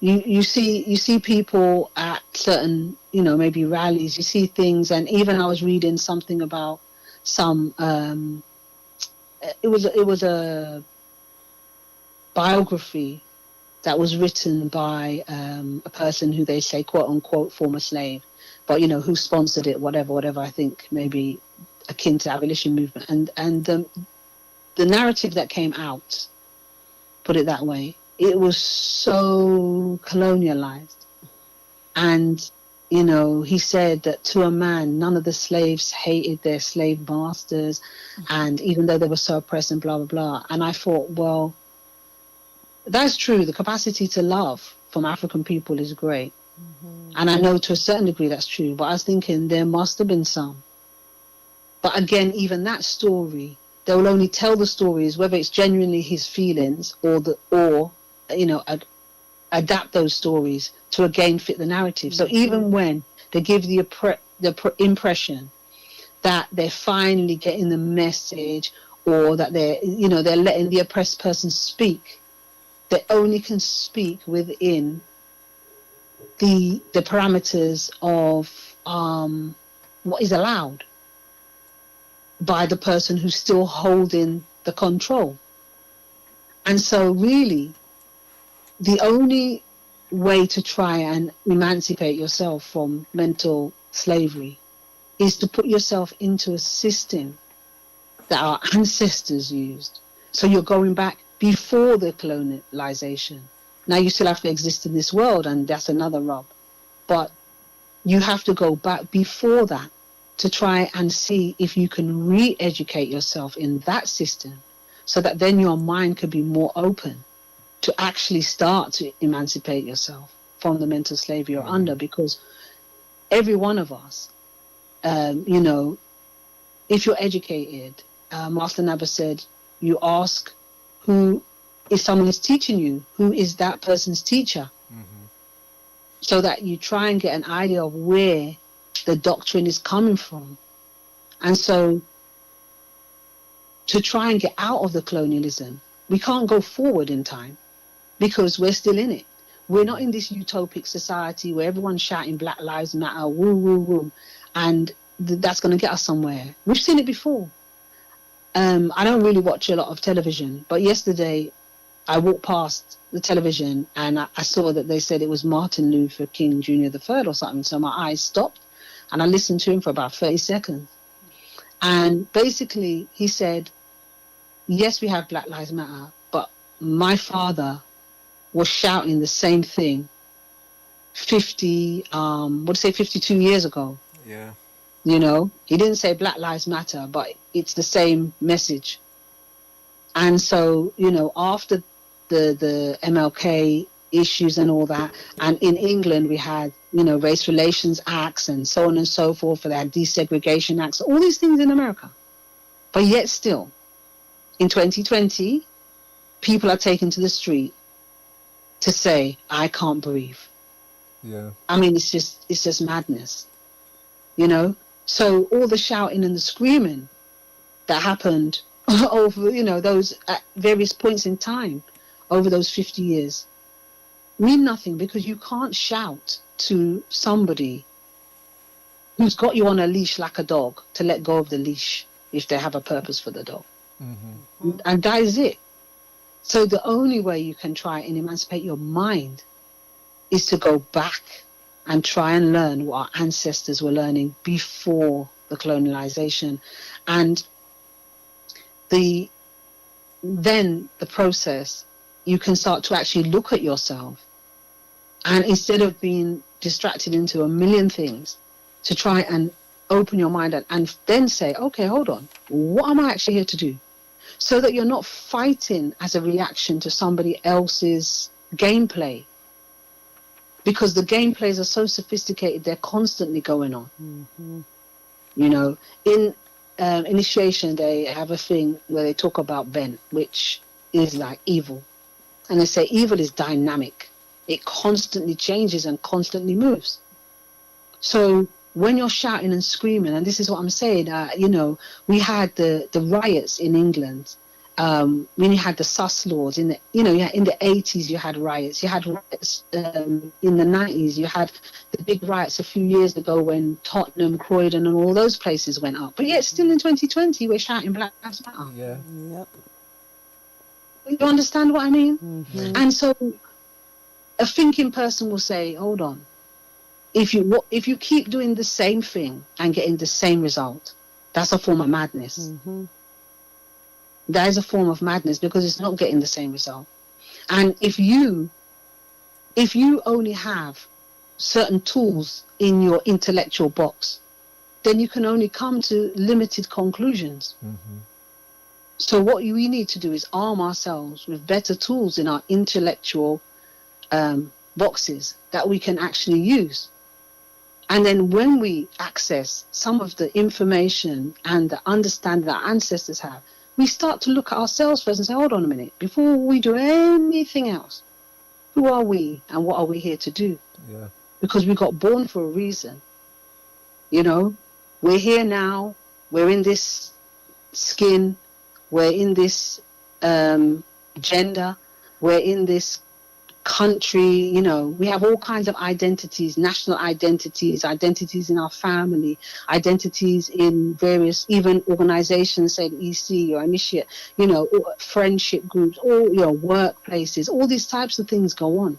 you see people at certain, maybe rallies. You see things, and even I was reading something about some. It was a biography that was written by a person who they say quote unquote former slave, but who sponsored it, whatever. I think maybe akin to abolition movement, and the narrative that came out, put it that way, it was so colonialized. And he said that to a man, none of the slaves hated their slave masters, and even though they were so oppressed and blah blah blah. And I thought, well, that's true. The capacity to love from African people is great. And I know to a certain degree that's true. But I was thinking there must have been some. But again, even that story, they will only tell the stories whether it's genuinely his feelings or adapt those stories to again fit the narrative. So even when they give the impression that they're finally getting the message, or that they're letting the oppressed person speak, they only can speak within the parameters of what is allowed by the person who's still holding the control. And so really, the only way to try and emancipate yourself from mental slavery is to put yourself into a system that our ancestors used. So you're going back before the colonialization. Now you still have to exist in this world, and that's another rub. But you have to go back before that to try and see if you can re-educate yourself in that system, so that then your mind could be more open to actually start to emancipate yourself from the mental slavery you're under. Because every one of us, if you're educated, Master Naba said, you ask who, if someone is teaching you, who is that person's teacher? So that you try and get an idea of where the doctrine is coming from. And so to try and get out of the colonialism, we can't go forward in time because we're still in it. We're not in this utopic society where everyone's shouting Black Lives Matter, woo, woo, woo, and that's going to get us somewhere. We've seen it before. I don't really watch a lot of television, but yesterday I walked past the television and I saw that they said it was Martin Luther King Jr. the third or something. So my eyes stopped and I listened to him for about 30 seconds. And basically he said, yes, we have Black Lives Matter, but my father was shouting the same thing 52 years ago. Yeah. He didn't say Black Lives Matter, but it's the same message. And so, after the MLK issues and all that, and in England we had, race relations acts and so on and so forth, they had desegregation acts, all these things in America. But yet still, in 2020, people are taken to the street to say, I can't breathe. Yeah. I mean, it's just madness, So all the shouting and the screaming that happened over, those at various points in time over those 50 years mean nothing, because you can't shout to somebody who's got you on a leash like a dog to let go of the leash if they have a purpose for the dog. And that is it. So the only way you can try and emancipate your mind is to go back and try and learn what our ancestors were learning before the colonialization. And then the process, you can start to actually look at yourself, and instead of being distracted into a million things, to try and open your mind and then say, okay, hold on, what am I actually here to do? So that you're not fighting as a reaction to somebody else's gameplay, because the gameplays are so sophisticated, they're constantly going on. In initiation, they have a thing where they talk about Ben, which is like evil. And they say evil is dynamic. It constantly changes and constantly moves. So when you're shouting and screaming, and this is what I'm saying, we had the riots in England when you had the sus laws in the, in the 80s, you had riots. You had riots in the 90s. You had the big riots a few years ago when Tottenham, Croydon, and all those places went up. But yet, still in 2020, we're shouting Black Lives Matter. Yeah. Yep. You understand what I mean? Mm-hmm. And so, a thinking person will say, "Hold on. If you keep doing the same thing and getting the same result, that's a form of madness." Mm-hmm. That is a form of madness because it's not getting the same result. And if you only have certain tools in your intellectual box, then you can only come to limited conclusions. Mm-hmm. So what we need to do is arm ourselves with better tools in our intellectual boxes that we can actually use. And then when we access some of the information and the understanding that our ancestors have, we start to look at ourselves first and say, hold on a minute, before we do anything else, who are we and what are we here to do? Yeah. Because we got born for a reason. We're here now, we're in this skin, we're in this gender, we're in this country, we have all kinds of identities, national identities in our family, identities in various, even organizations, say the EC or Initiate, friendship groups, all workplaces, all these types of things go on.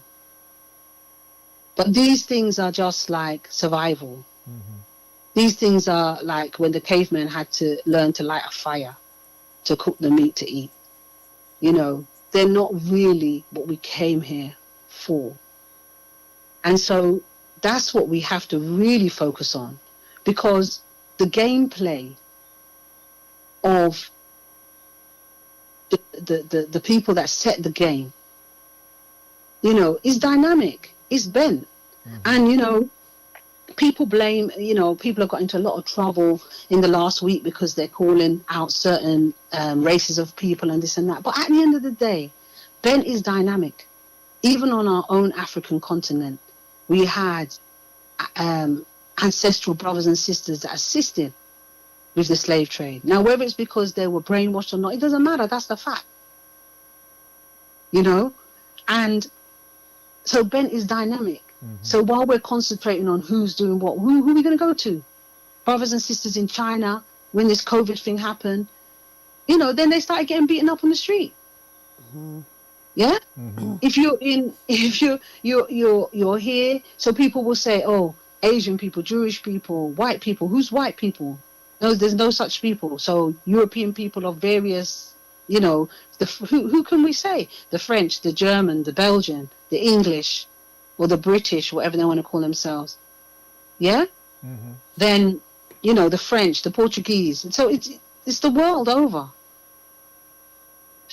But these things are just like survival. Mm-hmm. These things are like when the caveman had to learn to light a fire to cook the meat to eat. They're not really what we came here for. And so that's what we have to really focus on, because the gameplay of the people that set the game, is dynamic, is bent. Mm-hmm. And, people blame, people have got into a lot of trouble in the last week because they're calling out certain races of people and this and that. But at the end of the day, bent is dynamic. Even on our own African continent, we had ancestral brothers and sisters that assisted with the slave trade. Now, whether it's because they were brainwashed or not, it doesn't matter. That's the fact. And so bent is dynamic. Mm-hmm. So while we're concentrating on who's doing what, who are we going to go to? Brothers and sisters in China, when this COVID thing happened, then they started getting beaten up on the street. Mm-hmm. Yeah. Mm-hmm. If you're here, so people will say, oh, Asian people, Jewish people, white people. Who's white people? No, there's no such people. So European people of various, who can we say? The French, the German, the Belgian, the English, or the British, whatever they want to call themselves. Yeah. Mm-hmm. Then the French, the Portuguese. So it's the world over.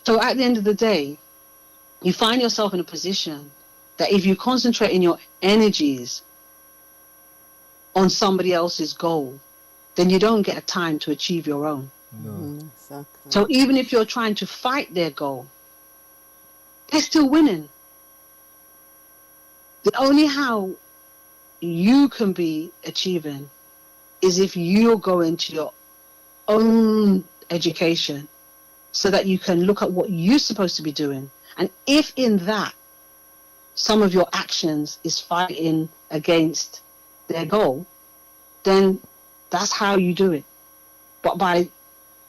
So at the end of the day, you find yourself in a position that if you concentrate in your energies on somebody else's goal, then you don't get a time to achieve your own. No. Exactly. So even if you're trying to fight their goal, they're still winning. The only how you can be achieving is if you go into your own education so that you can look at what you're supposed to be doing. And if in that, some of your actions is fighting against their goal, then that's how you do it. But by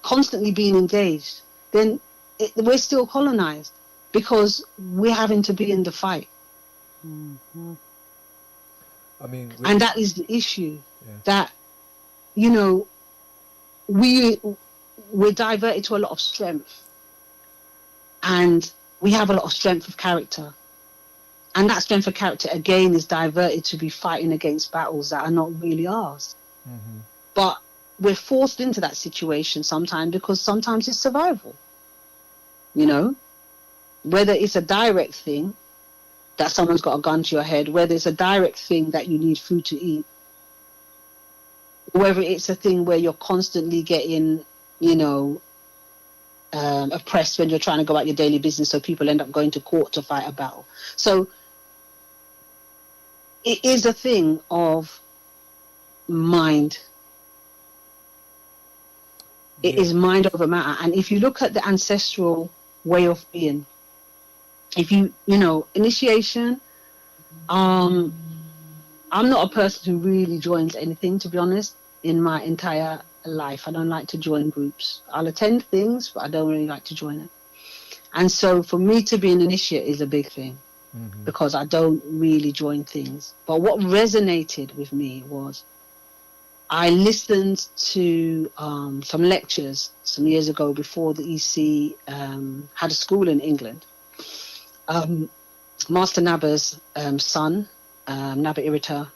constantly being engaged, then we're still colonized because we're having to be in the fight. Mm-hmm. I mean, and that is the issue, that, we're diverted to a lot of strength. And we have a lot of strength of character. And that strength of character, again, is diverted to be fighting against battles that are not really ours. Mm-hmm. But we're forced into that situation sometimes because sometimes it's survival. Whether it's a direct thing that someone's got a gun to your head, whether it's a direct thing that you need food to eat, whether it's a thing where you're constantly getting, oppressed when you're trying to go about your daily business, so people end up going to court to fight a battle. So it is a thing of mind. It is mind over matter. And if you look at the ancestral way of being, if you know, initiation, I'm not a person who really joins anything, to be honest, in my entire life. I don't like to join groups. I'll attend things, but I don't really like to join it. And so for me to be an initiate is a big thing, because I don't really join things. But what resonated with me was I listened to some lectures some years ago before the EC had a school in England. Master Naba's son, Naba Irita,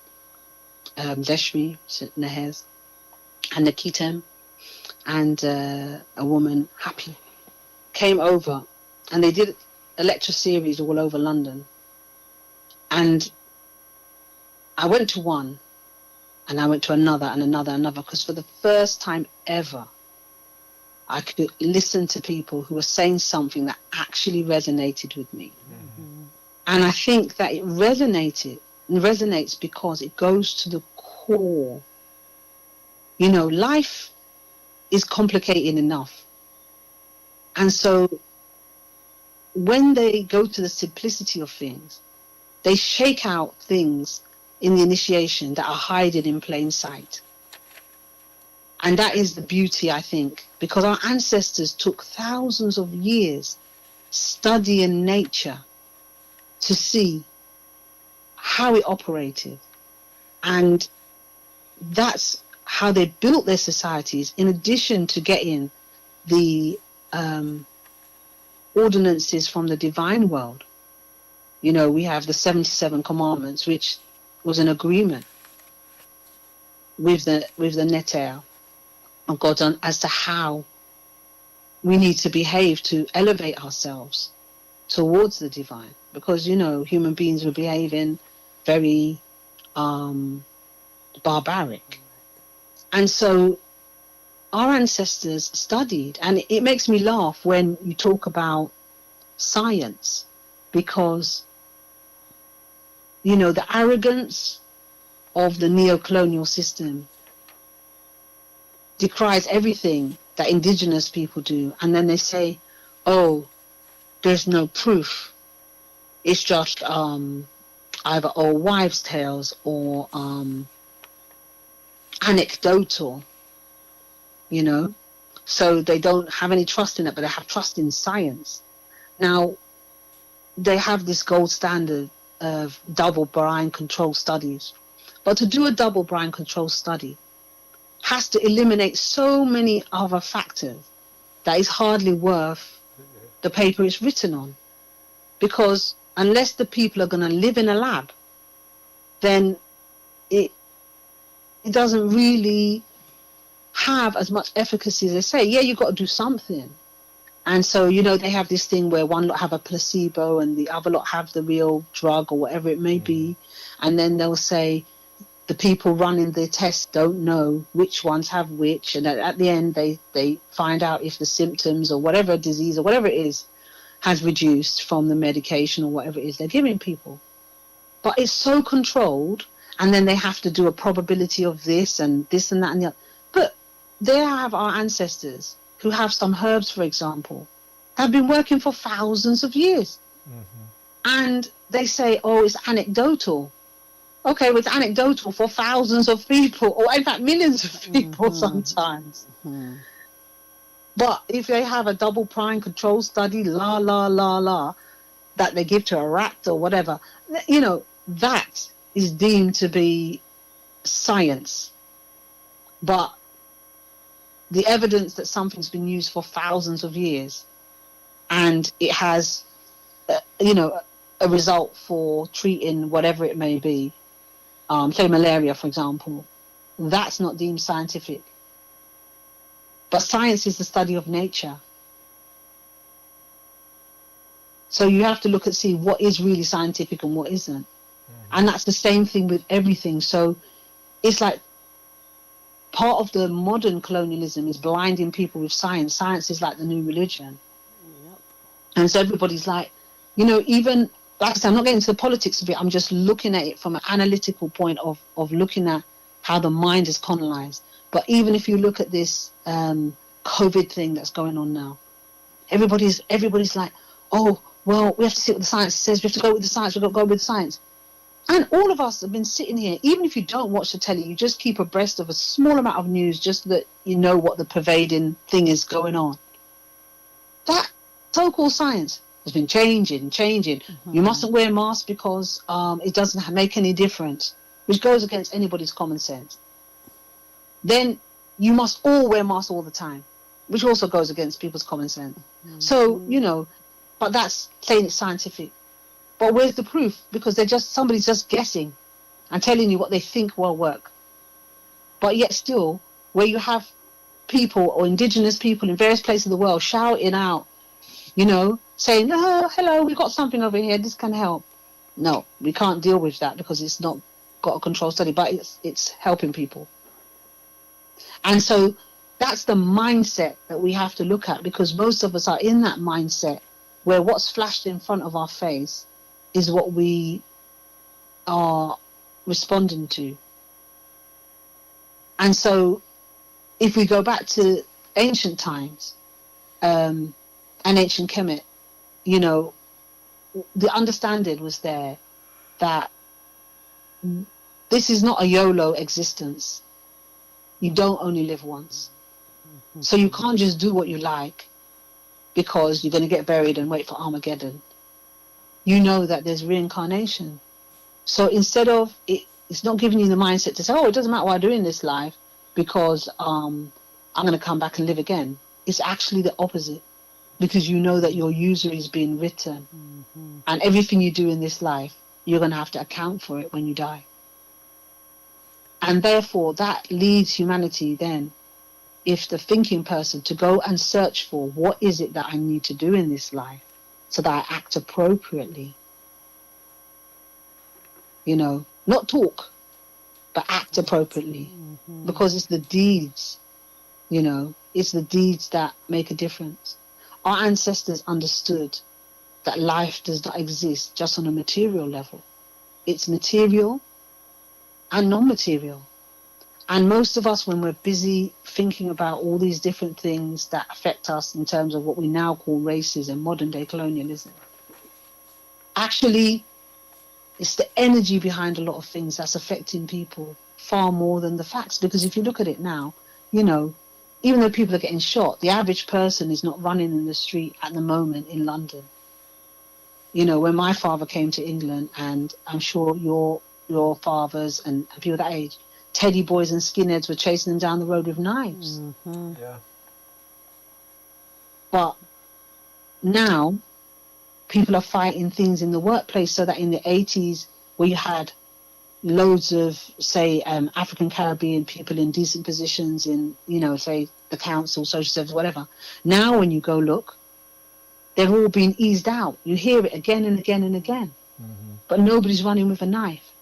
Deshmi Nehez, and Nakitem, and a woman, Happy, came over, and they did a lecture series all over London. And I went to one, and I went to another, and another, because for the first time ever, I could listen to people who were saying something that actually resonated with me. And I think that it resonates because it goes to the core. You know, life is complicated enough. And so when they go to the simplicity of things, they shake out things in the initiation that are hiding in plain sight. And that is the beauty, I think, because our ancestors took thousands of years studying nature to see how it operated. And that's how they built their societies, in addition to getting the ordinances from the divine world. You know, we have the 77 commandments, which was an agreement with the Neter of God as to how we need to behave to elevate ourselves towards the divine. Because, you know, human beings were behaving very barbaric. And so our ancestors studied, and it makes me laugh when you talk about science, because, you know, the arrogance of the neo-colonial system decries everything that indigenous people do. And then they say, oh, there's no proof. It's just either old wives' tales or anecdotal, you know. So they don't have any trust in it, but they have trust in science. Now, they have this gold standard of double-blind control studies. But to do a double-blind control study has to eliminate so many other factors that is hardly worth the paper it's written on. Because unless the people are going to live in a lab, then it doesn't really have as much efficacy as they say. Yeah, you've got to do something. And so, you know, they have this thing where one lot have a placebo and the other lot have the real drug or whatever it may be. And then they'll say the people running the test don't know which ones have which. And at the end, they find out if the symptoms or whatever disease or whatever it is has reduced from the medication or whatever it is they're giving people. But it's so controlled, and then they have to do a probability of this and that and the other. But there have our ancestors who have some herbs, for example, have been working for thousands of years. And they say, oh, it's anecdotal. Okay, well, it's anecdotal for thousands of people, or in fact, millions of people sometimes. But if they have a double prime control study, that they give to a rat or whatever, you know, that is deemed to be science. But the evidence that something's been used for thousands of years and it has, you know, a result for treating whatever it may be, say malaria, for example, that's not deemed scientific. But science is the study of nature. So you have to look see what is really scientific and what isn't. And that's the same thing with everything. So it's like part of the modern colonialism is blinding people with science. Science is like the new religion. And so everybody's like, you know, even, like I said, I'm not getting into the politics of it. I'm just looking at it from an analytical point of looking at how the mind is colonized. But even if you look at this COVID thing that's going on now. Everybody's like, oh, well, we have to see what the science says. We have to go with the science. We've got to go with science. And all of us have been sitting here, even if you don't watch the telly, you just keep abreast of a small amount of news just so that you know what the pervading thing is going on. That so-called science has been changing. You mustn't wear a mask because it doesn't make any difference, which goes against anybody's common sense. Then you must all wear masks all the time, which also goes against people's common sense. So, but that's saying it's scientific. But where's the proof? Because somebody's just guessing and telling you what they think will work. But yet still, where you have people or indigenous people in various places of the world shouting out, saying, oh, hello, we've got something over here, this can help. No, we can't deal with that because it's not got a control study, but it's helping people. And so that's the mindset that we have to look at, because most of us are in that mindset where what's flashed in front of our face is what we are responding to. And so if we go back to ancient times and ancient Kemet, the understanding was there that this is not a YOLO existence. You don't only live once. So you can't just do what you like because you're going to get buried and wait for Armageddon. You know that there's reincarnation. So instead of it's not giving you the mindset to say, oh, it doesn't matter what I do in this life because I'm going to come back and live again. It's actually the opposite, because you know that your usury is being written, and everything you do in this life, you're going to have to account for it when you die. And therefore, that leads humanity then, if the thinking person, to go and search for what is it that I need to do in this life so that I act appropriately. Not talk, but act appropriately, because it's the deeds, it's the deeds that make a difference. Our ancestors understood that life does not exist just on a material level. It's material and non-material. And most of us, when we're busy thinking about all these different things that affect us in terms of what we now call racism, modern day colonialism, actually it's the energy behind a lot of things that's affecting people far more than the facts. Because if you look at it now, even though people are getting shot, the average person is not running in the street at the moment in London. When my father came to England, and I'm sure your fathers and people that age, teddy boys and skinheads were chasing them down the road with knives. Yeah. But now people are fighting things in the workplace, so that in the 80s, where you had loads of, say, African Caribbean people in decent positions in, say, the council, social service, whatever. Now when you go look, they're all being eased out. You hear it again and again and again. But nobody's running with a knife.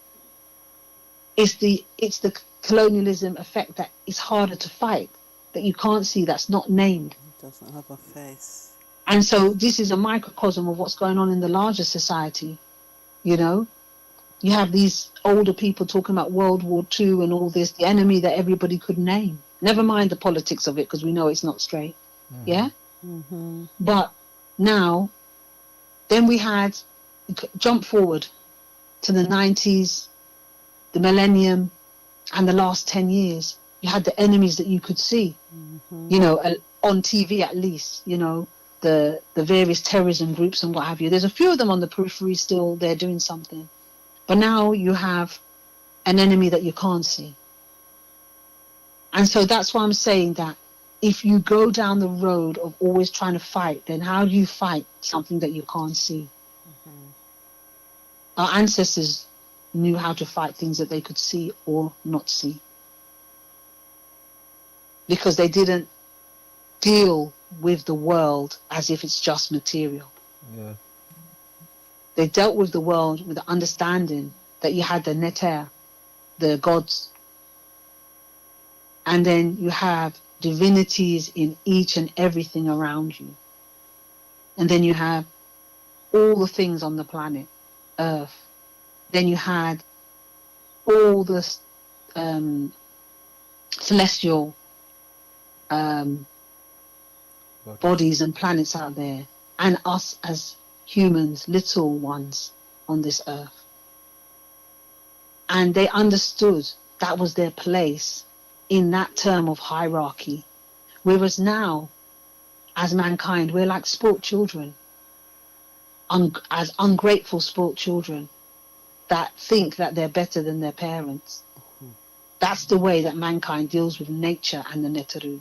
It's the colonialism effect that is harder to fight, that you can't see, that's not named. It doesn't have a face. And so this is a microcosm of what's going on in the larger society. You have these older people talking about World War II and all this, the enemy that everybody could name. Never mind the politics of it, because we know it's not straight. Yeah? But now, then we had, jump forward to the 90s, the millennium, and the last 10 years. You had the enemies that you could see, on TV at least, the various terrorism groups and what have you. There's a few of them on the periphery still, they're doing something. But now you have an enemy that you can't see. And so that's why I'm saying that if you go down the road of always trying to fight, then how do you fight something that you can't see? Our ancestors knew how to fight things that they could see or not see, because they didn't deal with the world as if it's just material. Yeah. They dealt with the world with the understanding that you had the Neter, the gods, and then you have divinities in each and everything around you. And then you have all the things on the planet, Earth. Then you had all the celestial bodies and planets out there, and us as humans, little ones on this earth. And they understood that was their place in that term of hierarchy. Whereas now, as mankind, we're like spoilt children, as ungrateful spoilt children that think that they're better than their parents. That's the way that mankind deals with nature and the Neteru.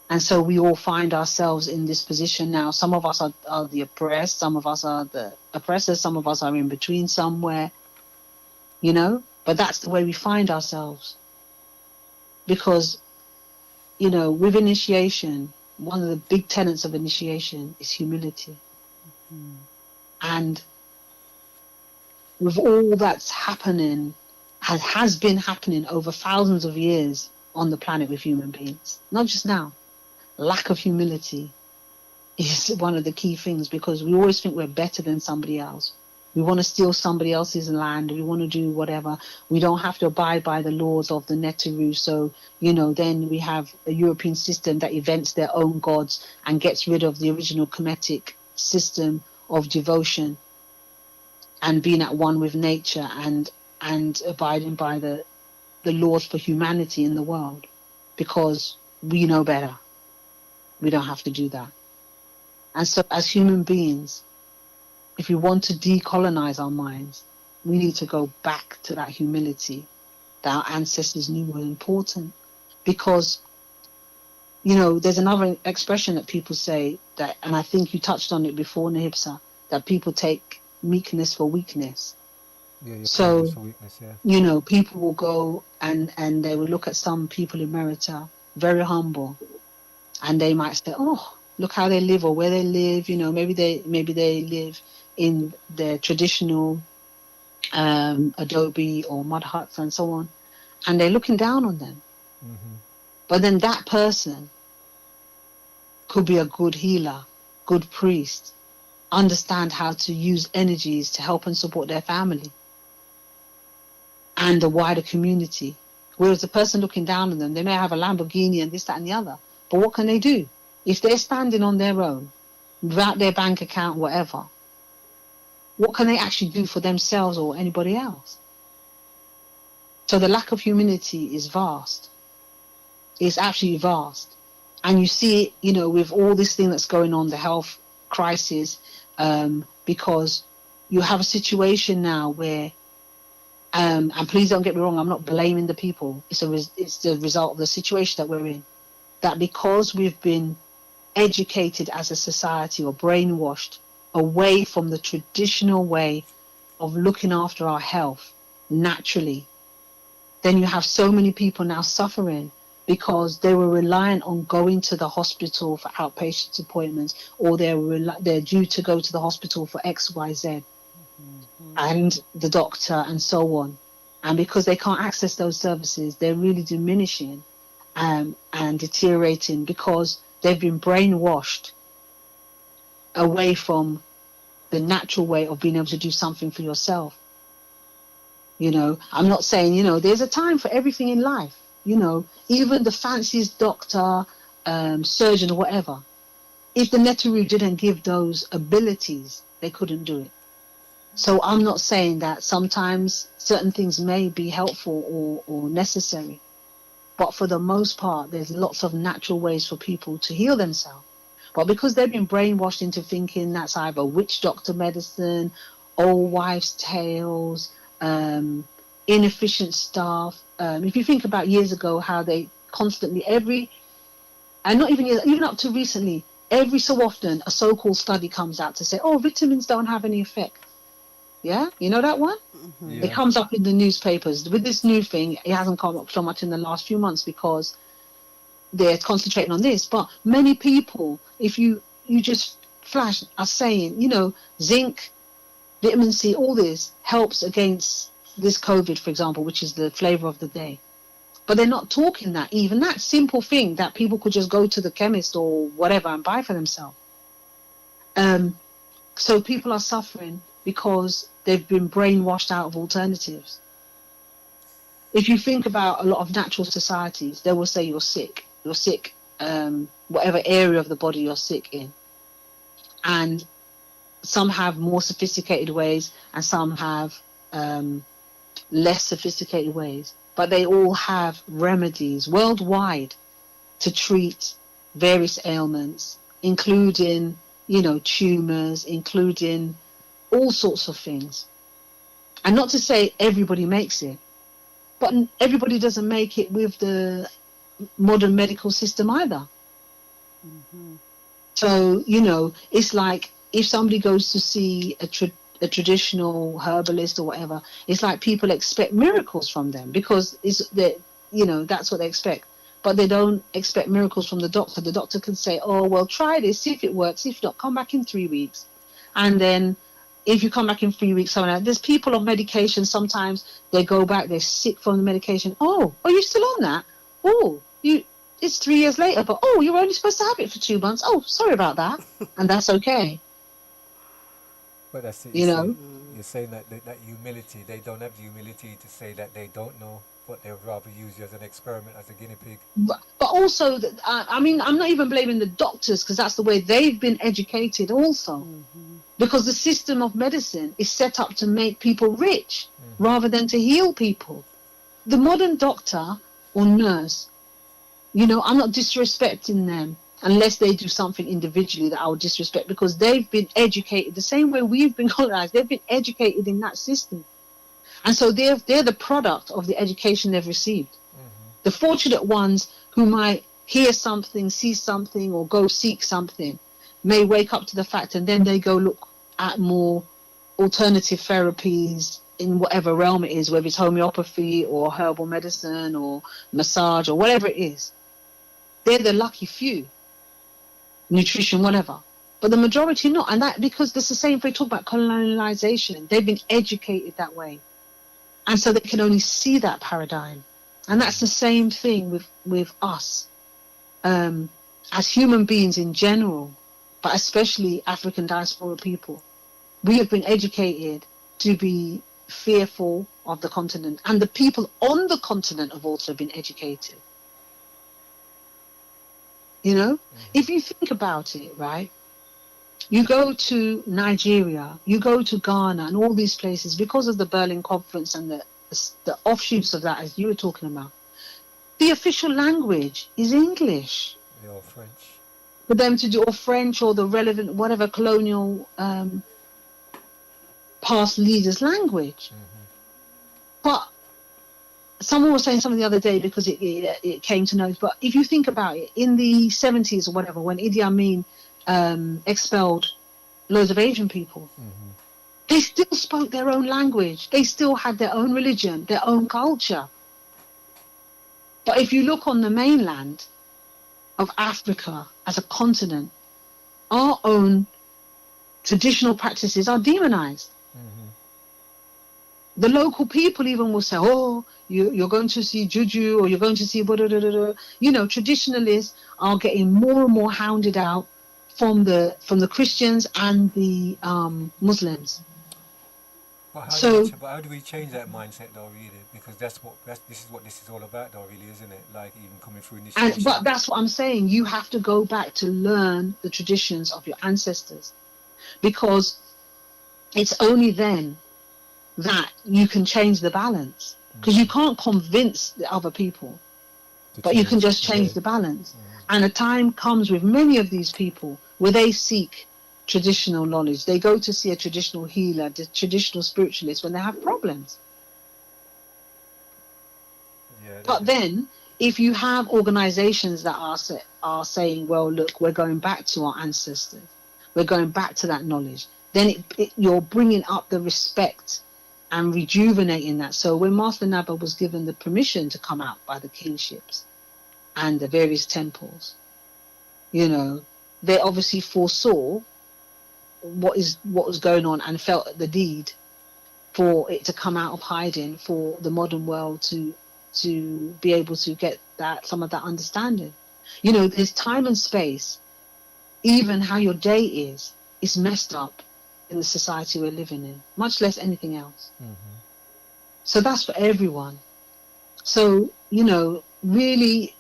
And so we all find ourselves in this position now. Some of us are the oppressed, some of us are the oppressors, some of us are in between somewhere, you know? But that's the way we find ourselves. Because, you know, with initiation, one of the big tenets of initiation is humility. And with all that's happening, has been happening over thousands of years on the planet with human beings, not just now, lack of humility is one of the key things, because we always think we're better than somebody else. We want to steal somebody else's land. We want to do whatever. We don't have to abide by the laws of the Neteru. So, you know, then we have a European system that invents their own gods and gets rid of the original Kemetic system of devotion and being at one with nature and abiding by the laws for humanity in the world, because we know better. We don't have to do that. And so as human beings, if we want to decolonize our minds, we need to go back to that humility that our ancestors knew were important. Because, you know, there's another expression that people say that, and I think you touched on it before, Nahibsa, that people take meekness for weakness. Yeah, So, for weakness, yeah. you know, people will go and they will look at some people in Merita, very humble, and they might say, oh, look how they live or where they live. You know, maybe they live in their traditional adobe or mud huts and so on, and they're looking down on them. But then that person could be a good healer, good priest, understand how to use energies to help and support their family and the wider community. Whereas the person looking down on them, they may have a Lamborghini and this, that, and the other. But what can they do? If they're standing on their own, without their bank account, whatever, what can they actually do for themselves or anybody else? So the lack of humility is vast. It's absolutely vast. And you see it, you know, with all this thing that's going on, the health crisis, because you have a situation now where, and please don't get me wrong, I'm not blaming the people. It's the result of the situation that we're in. That because we've been educated as a society or brainwashed away from the traditional way of looking after our health naturally, then you have so many people now suffering because they were reliant on going to the hospital for outpatient appointments, or they're due to go to the hospital for XYZ and the doctor and so on. And because they can't access those services, they're really diminishing and deteriorating because they've been brainwashed away from the natural way of being able to do something for yourself. You know, I'm not saying, you know, there's a time for everything in life. You know, even the fanciest doctor, surgeon or whatever, if the Neteru didn't give those abilities, they couldn't do it. So I'm not saying that sometimes certain things may be helpful or necessary, but for the most part, there's lots of natural ways for people to heal themselves. But because they've been brainwashed into thinking that's either witch doctor medicine, old wives' tales, inefficient staff. If you think about years ago, how they constantly and not even years, even up to recently, every so often a so-called study comes out to say, oh, vitamins don't have any effect. Yeah, you know that one? Yeah. It comes up in the newspapers. With this new thing, it hasn't come up so much in the last few months because they're concentrating on this. But many people, if you just flash, are saying, you know, zinc, vitamin C, all this helps against this COVID, for example, which is the flavor of the day. But they're not talking that, even that simple thing that people could just go to the chemist or whatever and buy for themselves. So people are suffering because they've been brainwashed out of alternatives. If you think about a lot of natural societies, they will say you're sick whatever area of the body you're sick in. And some have more sophisticated ways and some have less sophisticated ways, but they all have remedies worldwide to treat various ailments, including, tumors, including all sorts of things. And not to say everybody makes it, but everybody doesn't make it with the modern medical system either. So, it's like if somebody goes to see a traditional herbalist or whatever, it's like people expect miracles from them because that's what they expect. But they don't expect miracles from the doctor. The doctor can say, oh, well, try this, see if it works. If not, come back in 3 weeks. And then if you come back in 3 weeks, there's people on medication. Sometimes they go back, they're sick from the medication. Oh, are you still on that? Oh, it's 3 years later, but you're only supposed to have it for 2 months. Oh, sorry about that. And that's okay. But that's it. You're saying that humility, they don't have the humility to say that they don't know, but they'd rather use you as an experiment, as a guinea pig. But also, I'm not even blaming the doctors because that's the way they've been educated also. Because the system of medicine is set up to make people rich rather than to heal people. The modern doctor or nurse, I'm not disrespecting them unless they do something individually that I would disrespect because they've been educated the same way we've been colonized. They've been educated in that system. And so they're the product of the education they've received. The fortunate ones who might hear something, see something, or go seek something may wake up to the fact and then they go look at more alternative therapies in whatever realm it is, whether it's homeopathy or herbal medicine or massage or whatever it is. They're the lucky few. Nutrition, whatever. But the majority not. And that because it's the same if we talk about colonialization. They've been educated that way. And so they can only see that paradigm. And that's the same thing with us as human beings in general, but especially African diaspora people. We have been educated to be fearful of the continent. And the people on the continent have also been educated. If you think about it, right? You go to Nigeria, you go to Ghana and all these places because of the Berlin Conference and the offshoots of that, as you were talking about. The official language is English. Or French. For them to do, or French, or the relevant, whatever colonial past leaders' language. But someone was saying something the other day because it came to notice. But if you think about it, in the 70s or whatever, when Idi Amin expelled loads of Asian people, they still spoke their own language. They still had their own religion, their own culture. But if you look on the mainland of Africa as a continent, our own traditional practices are demonized. The local people even will say, you're going to see juju, or you're going to see traditionalists are getting more and more hounded out from the Christians and the Muslims. But how do we change that mindset though, really? Because this is what this is all about though, really, isn't it? Like even coming through initiation. But that's what I'm saying. You have to go back to learn the traditions of your ancestors, because it's only then that you can change the balance. Because you can't convince the other people, but you can just change the balance. And a time comes with many of these people where they seek traditional knowledge. They go to see a traditional healer, the traditional spiritualist when they have problems. But then if you have organizations that are saying, well, look, we're going back to our ancestors, we're going back to that knowledge, then you're bringing up the respect and rejuvenating that. So when Master Naba was given the permission to come out by the kingships and the various temples, they obviously foresaw what was going on and felt the need for it to come out of hiding, for the modern world to be able to get some of that understanding. There's time and space. Even how your day is messed up in the society we're living in, much less anything else. So that's for everyone. So really,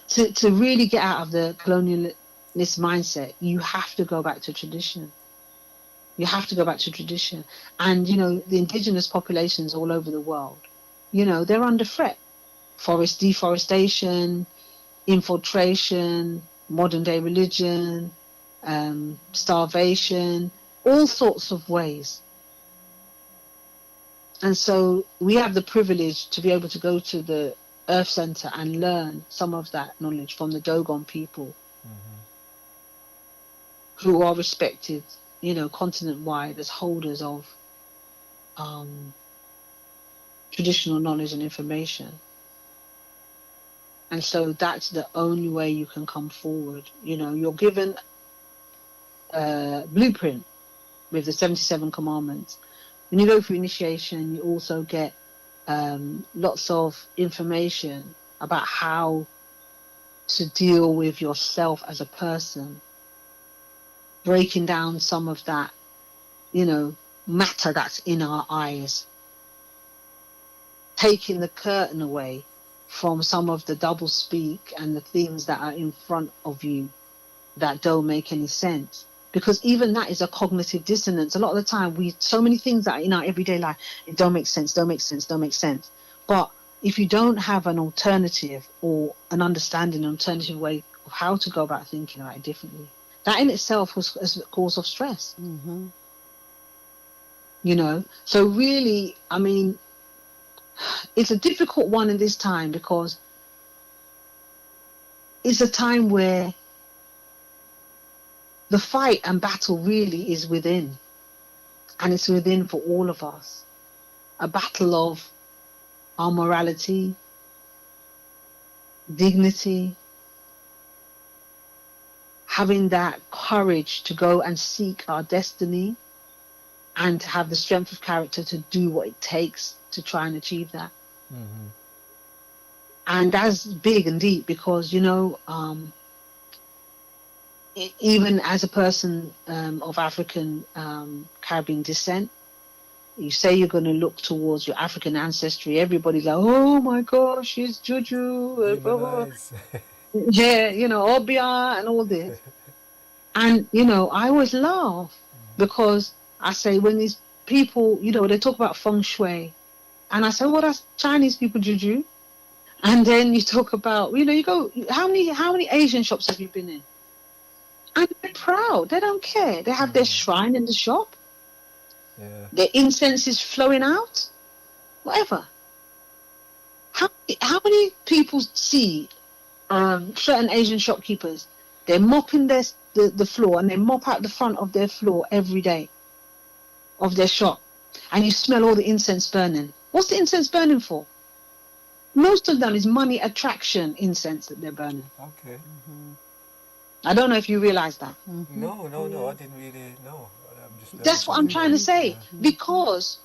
to really get out of the colonialist mindset, you have to go back to tradition. You have to go back to tradition. And, you know, the indigenous populations all over the world, you know, they're under threat. Forest deforestation, infiltration, modern day religion, starvation, all sorts of ways. And so we have the privilege to be able to go to the Earth Center and learn some of that knowledge from the Dogon people, who are respected, you know, continent-wide as holders of traditional knowledge and information. And so that's the only way you can come forward. You know, you're given a blueprint with the 77 commandments. When you go through initiation, you also get lots of information about how to deal with yourself as a person, breaking down some of that, you know, matter that's in our eyes, taking the curtain away from some of the double speak and the things that are in front of you that don't make any sense. Because even that is a cognitive dissonance. A lot of the time, so many things that are in our everyday life, it don't make sense, don't make sense, don't make sense. But if you don't have an alternative or an understanding, an alternative way of how to go about thinking about it differently, that in itself is a cause of stress. You know, so really, I mean, it's a difficult one in this time, because it's a time where the fight and battle really is within, and it's within for all of us. A battle of our morality, dignity, having that courage to go and seek our destiny, and to have the strength of character to do what it takes to try and achieve that. And that's big and deep, because, you know, even as a person of African Caribbean descent, you say you're going to look towards your African ancestry, everybody's like, oh my gosh, she's Juju, Demonize. yeah, you know, Obia and all this. And, you know, I always laugh, because I say, when these people, you know, they talk about feng shui, and I say, well, that's Chinese people, Juju. And then you talk about, you know, you go, how many Asian shops have you been in? And they're proud. They don't care. They have their shrine in the shop. Yeah. Their incense is flowing out. Whatever. How many people see certain Asian shopkeepers? They're mopping the floor, and they mop out the front of their floor every day of their shop. And you smell all the incense burning. What's the incense burning for? Most of them is money attraction incense that they're burning. Okay. I don't know if you realize that. No, I didn't really know. That's what I'm trying to say. Because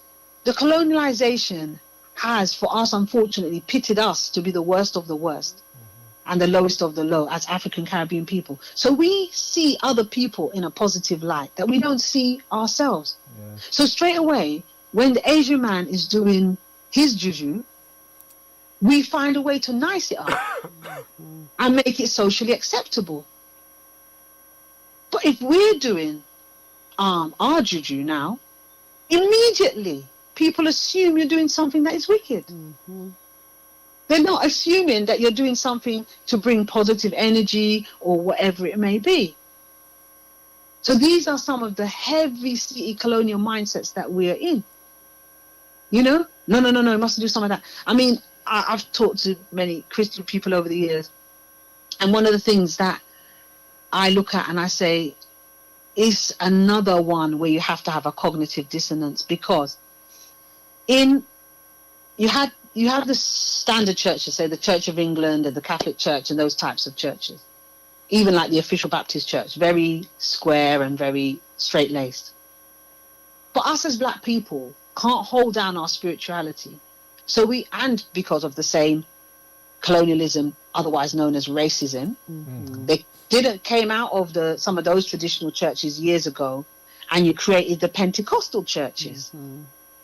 the colonialization has, for us, unfortunately, pitted us to be the worst of the worst and the lowest of the low as African Caribbean people. So we see other people in a positive light that we don't see ourselves. Yeah. So straight away, when the Asian man is doing his juju, we find a way to nice it up and make it socially acceptable. But if we're doing our juju now, immediately people assume you're doing something that is wicked. They're not assuming that you're doing something to bring positive energy or whatever it may be. So these are some of the heavy city colonial mindsets that we're in. You know, no, you mustn't do some of that. I mean, I've talked to many Christian people over the years, and one of the things that I look at and I say is another one where you have to have a cognitive dissonance, because you have the standard churches, say the Church of England and the Catholic Church and those types of churches, even like the official Baptist Church, very square and very straight-laced. But us as black people can't hold down our spirituality. So and because of the same colonialism, otherwise known as racism, they came out of some of those traditional churches years ago, and you created the Pentecostal churches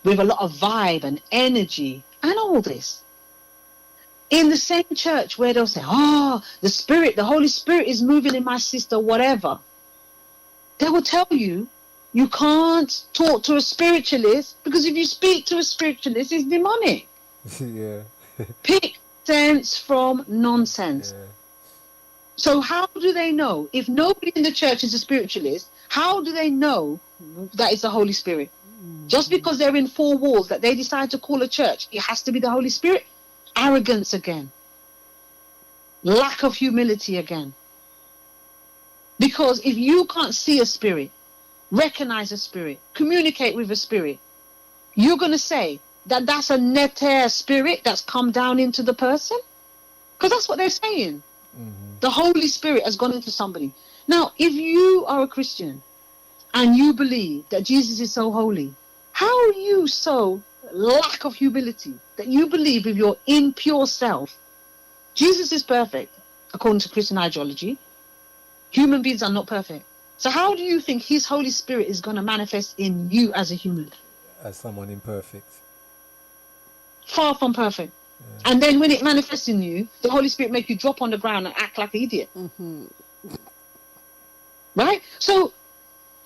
with a lot of vibe and energy and all this. in the same church where they'll say, oh, the Holy Spirit is moving in my sister, whatever. They will tell you, you can't talk to a spiritualist because if you speak to a spiritualist, it's demonic. Yeah. Pick sense from nonsense. Yeah. So how do they know? If nobody in the church is a spiritualist, how do they know that it's the Holy Spirit? Just because they're in four walls that they decide to call a church, it has to be the Holy Spirit? Arrogance again. Lack of humility again. Because if you can't see a spirit, recognize a spirit, communicate with a spirit, you're going to say that that's a neter spirit that's come down into the person? Because that's what they're saying. The Holy Spirit has gone into somebody. Now, if you are a Christian and you believe that Jesus is so holy, how are you so lack of humility that you believe with your impure self? Jesus is perfect, according to Christian ideology. Human beings are not perfect. So how do you think his Holy Spirit is going to manifest in you as a human? As someone imperfect. Far from perfect. Yeah. And then when it manifests in you, the Holy Spirit make you drop on the ground and act like an idiot. Right? So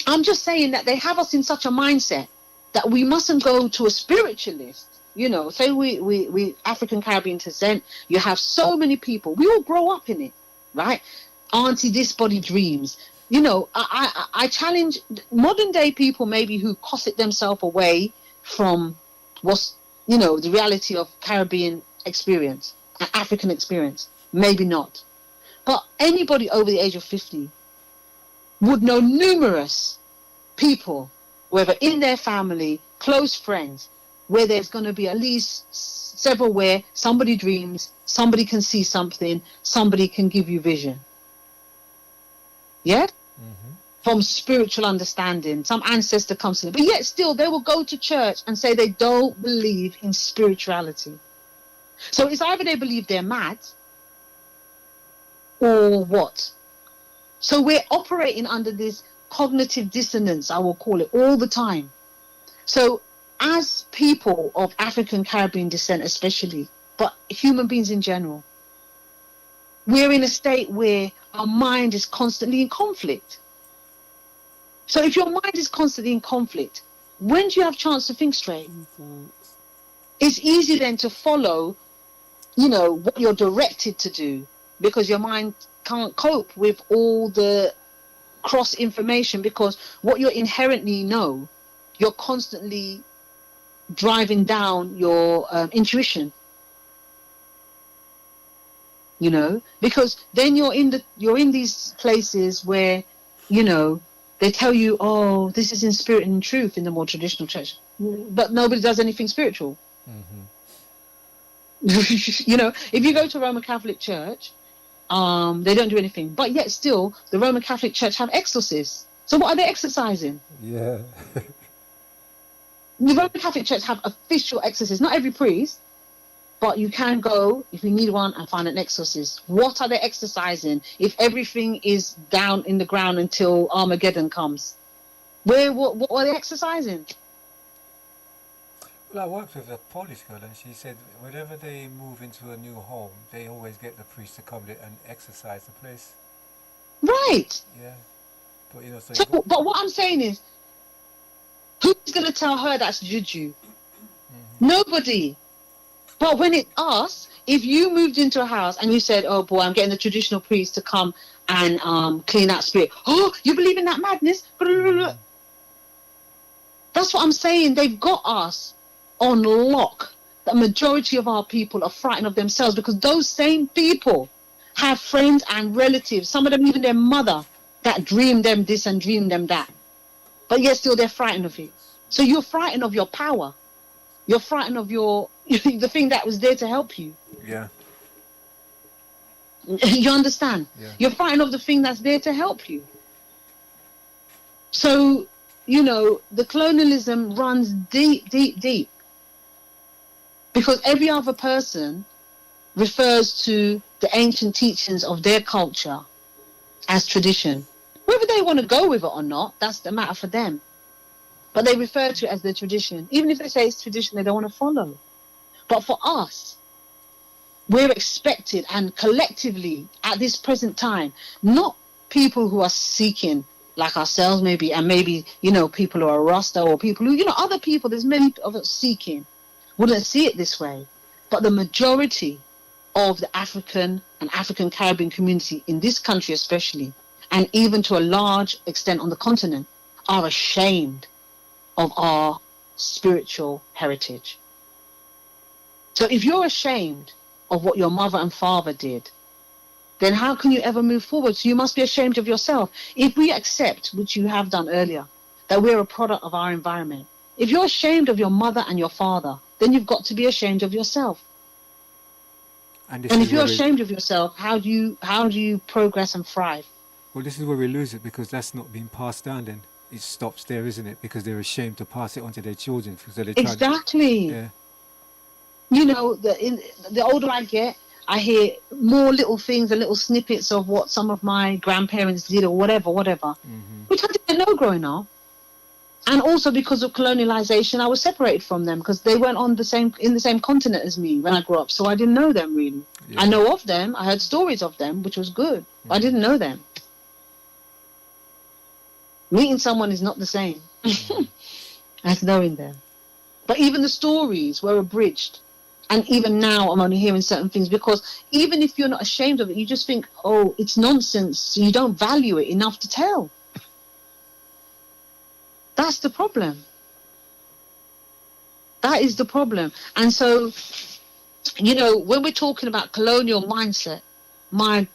I'm just saying that they have us in such a mindset that we mustn't go to a spiritualist. You know, say we African Caribbean descent, you have so many people. We all grow up in it, right? Auntie this body dreams. You know, I challenge modern day people maybe who cosset themselves away from what's, you know, the reality of Caribbean experience, African experience. Maybe not. But anybody over the age of 50 would know numerous people, whether in their family, close friends, where there's going to be at least several where somebody dreams, somebody can see something, somebody can give you vision. Yeah? From spiritual understanding, some ancestor comes to them, but yet still they will go to church and say they don't believe in spirituality. So it's either they believe they're mad or what? So we're operating under this cognitive dissonance, I will call it, all the time. So as people of African Caribbean descent especially, but human beings in general, we're in a state where our mind is constantly in conflict. So if your mind is constantly in conflict, when do you have a chance to think straight? It's easy then to follow, you know, what you're directed to do, because your mind can't cope with all the cross information, because what you inherently know, you're constantly driving down your intuition. You know, because then you're in these places where, you know, they tell you, oh, this is in spirit and in truth in the more traditional church, but nobody does anything spiritual. You know, if you go to a Roman Catholic Church, they don't do anything, but yet still the Roman Catholic Church have exorcists. So what are they exercising? Yeah. The Roman Catholic Church have official exorcists, not every priest, but you can go if you need one and find an exorcist. What are they exercising if everything is down in the ground until Armageddon comes? What are they exercising? Well, I worked with a Polish girl, and she said whenever they move into a new home, they always get the priest to come there and exercise the place. Right. Yeah. But, you know, so but what I'm saying is, who's going to tell her that's juju? Nobody. But when it's us, if you moved into a house and you said, oh boy, I'm getting the traditional priest to come and clean out spirit. Oh, you believe in that madness? That's what I'm saying. They've got us on lock. The majority of our people are frightened of themselves because those same people have friends and relatives, some of them even their mother, that dream them this and dream them that. But yet still they're frightened of it. So you're frightened of your power. You're frightened of the thing that was there to help you. Yeah. You understand? Yeah. You're frightened of the thing that's there to help you. So, you know, the colonialism runs deep, deep, deep. Because every other person refers to the ancient teachings of their culture as tradition. Whether they want to go with it or not, that's the matter for them. But they refer to it as their tradition. Even if they say it's tradition, they don't want to follow. But for us, We're expected, and collectively at this present time, not people who are seeking like ourselves maybe, and maybe, people who are Rasta, or people who, other people, there's many of us seeking, wouldn't see it this way. But the majority of the African and African Caribbean community in this country especially, and even to a large extent on the continent, are ashamed of our spiritual heritage. So if you're ashamed of what your mother and father did, then how can you ever move forward? So you must be ashamed of yourself. If we accept, which you have done earlier, that we're a product of our environment, if you're ashamed of your mother and your father, then you've got to be ashamed of yourself. And if you're ashamed of yourself, how do you progress and thrive? Well, this is where we lose it, because that's not being passed down then. It stops there, isn't it? Because they're ashamed to pass it on to their children. So they exactly. Yeah. The older I get, I hear more little things and little snippets of what some of my grandparents did or whatever, which I didn't know growing up. And also because of colonialization, I was separated from them because they weren't in the same continent as me when I grew up. So I didn't know them really. Yeah. I know of them. I heard stories of them, which was good. But I didn't know them. Meeting someone is not the same as knowing them. But even the stories were abridged. And even now I'm only hearing certain things, because even if you're not ashamed of it, you just think, oh, it's nonsense. So you don't value it enough to tell. That's the problem. That is the problem. And so, when we're talking about colonial mindset, my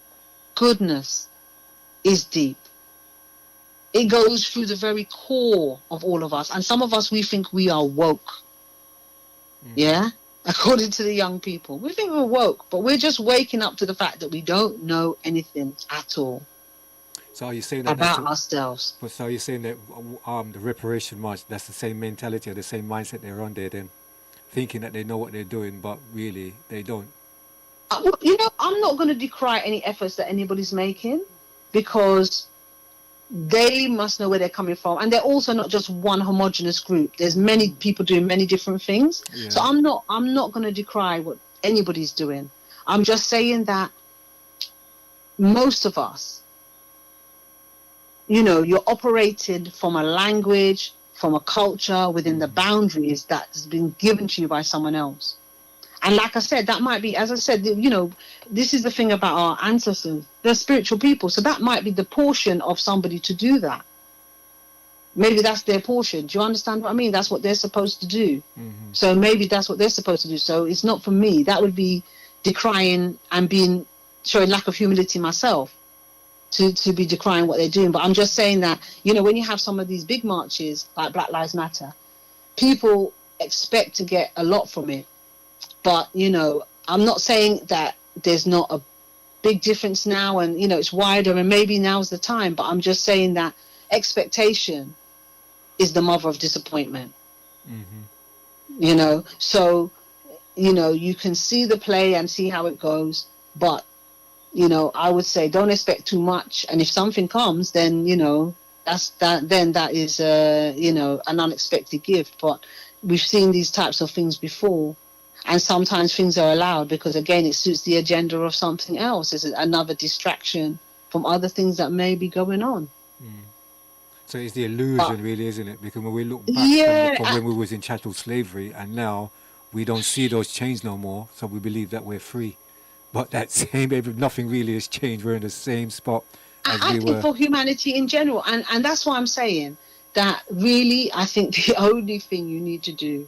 goodness, is deep. It goes through the very core of all of us. And some of us, we think we are woke. Yeah? According to the young people. We think we're woke, but we're just waking up to the fact that we don't know anything at all. So are you saying that about ourselves? But so you're saying that the reparation march, that's the same mentality or the same mindset they're on there then? Thinking that they know what they're doing, but really they don't. I'm not going to decry any efforts that anybody's making, because they must know where they're coming from, and they're also not just one homogenous group. There's many people doing many different things. Yeah. So I'm not going to decry what anybody's doing. I'm just saying that most of us, you're operated from a language, from a culture within the boundaries that has been given to you by someone else. And like I said, that might be, as I said, this is the thing about our ancestors. They're spiritual people. So that might be the portion of somebody to do that. Maybe that's their portion. Do you understand what I mean? That's what they're supposed to do. Mm-hmm. So maybe that's what they're supposed to do. So it's not for me. That would be decrying and showing lack of humility myself to be decrying what they're doing. But I'm just saying that, when you have some of these big marches like Black Lives Matter, people expect to get a lot from it. But, I'm not saying that there's not a big difference now and, it's wider and maybe now's the time. But I'm just saying that expectation is the mother of disappointment. Mm-hmm. So, you can see the play and see how it goes. But, I would say don't expect too much. And if something comes, then, that is, an unexpected gift. But we've seen these types of things before. And sometimes things are allowed because, again, it suits the agenda of something else. It's another distraction from other things that may be going on. Mm. So it's the illusion, really, isn't it? Because when we look back from when we was in chattel slavery, and now we don't see those chains no more, so we believe that we're free. But nothing really has changed. We're in the same spot as we were. For humanity in general. And that's why I'm saying that really, I think the only thing you need to do,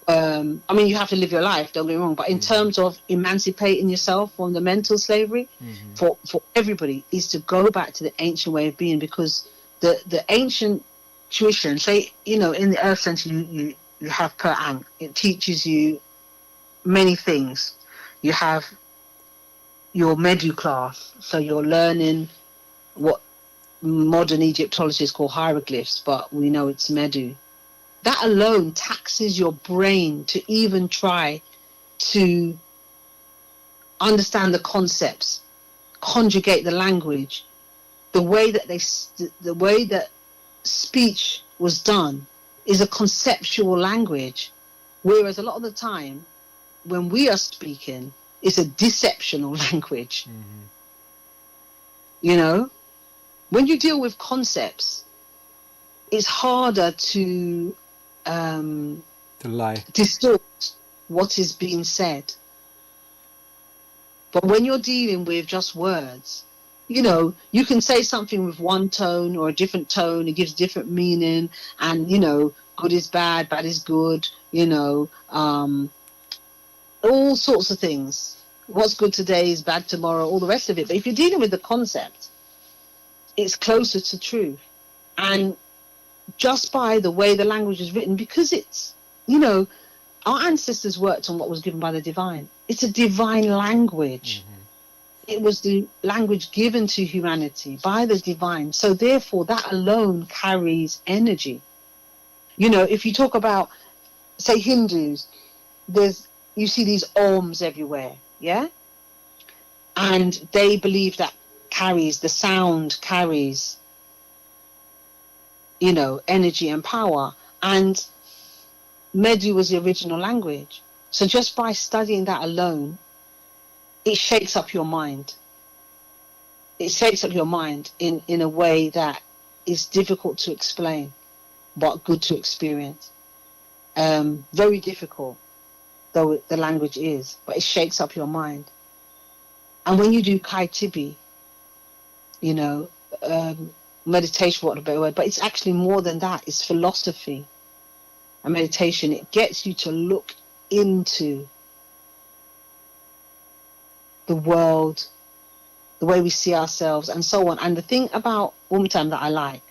you have to live your life, don't get me wrong, but in terms of emancipating yourself from the mental slavery, for everybody, is to go back to the ancient way of being, because the ancient tuition, say, in the earth center, you have Per Ankh. It teaches you many things. You have your Medu class, so you're learning what modern Egyptologists call hieroglyphs, but we know it's Medu. That alone taxes your brain to even try to understand the concepts, conjugate the language, the way that speech was done is a conceptual language, whereas a lot of the time when we are speaking, It's a deceptional language. Mm-hmm. You know, when you deal with concepts, it's harder to lie. distort what is being said. But when you're dealing with just words, you know, you can say something with one tone or a different tone. It gives different meaning. And, you know, good is bad, bad is good, you know, all sorts of things. What's good today is bad tomorrow, all the rest of it. But if you're dealing with the concept, it's closer to truth. And just by the way the language is written, because it's, you know, our ancestors worked on what was given by the divine. It's a divine language. Mm-hmm. It was the language given to humanity by the divine. So therefore, that alone carries energy. You know, if you talk about, say, Hindus, you see these ohms everywhere, yeah? And they believe that the sound carries, you know, energy and power. And Medu was the original language. So just by studying that alone, it shakes up your mind. It shakes up your mind in a way that is difficult to explain, but good to experience. Very difficult, though the language is, but it shakes up your mind. And when you do Kai Tibi, you know, meditation, what a better word, but it's actually more than that. It's philosophy and meditation. It gets you to look into the world, the way we see ourselves, and so on. And the thing about Umtam that I like,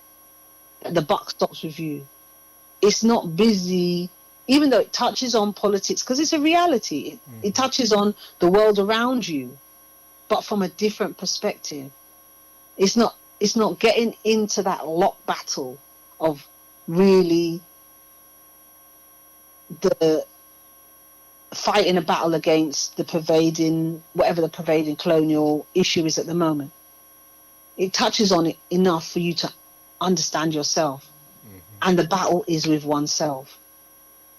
that the buck stops with you. It's not busy, even though it touches on politics, because it's a reality. It touches on the world around you, but from a different perspective. It's not getting into that lock battle of really the fighting a battle against whatever the pervading colonial issue is at the moment. It touches on it enough for you to understand yourself. And the battle is with oneself.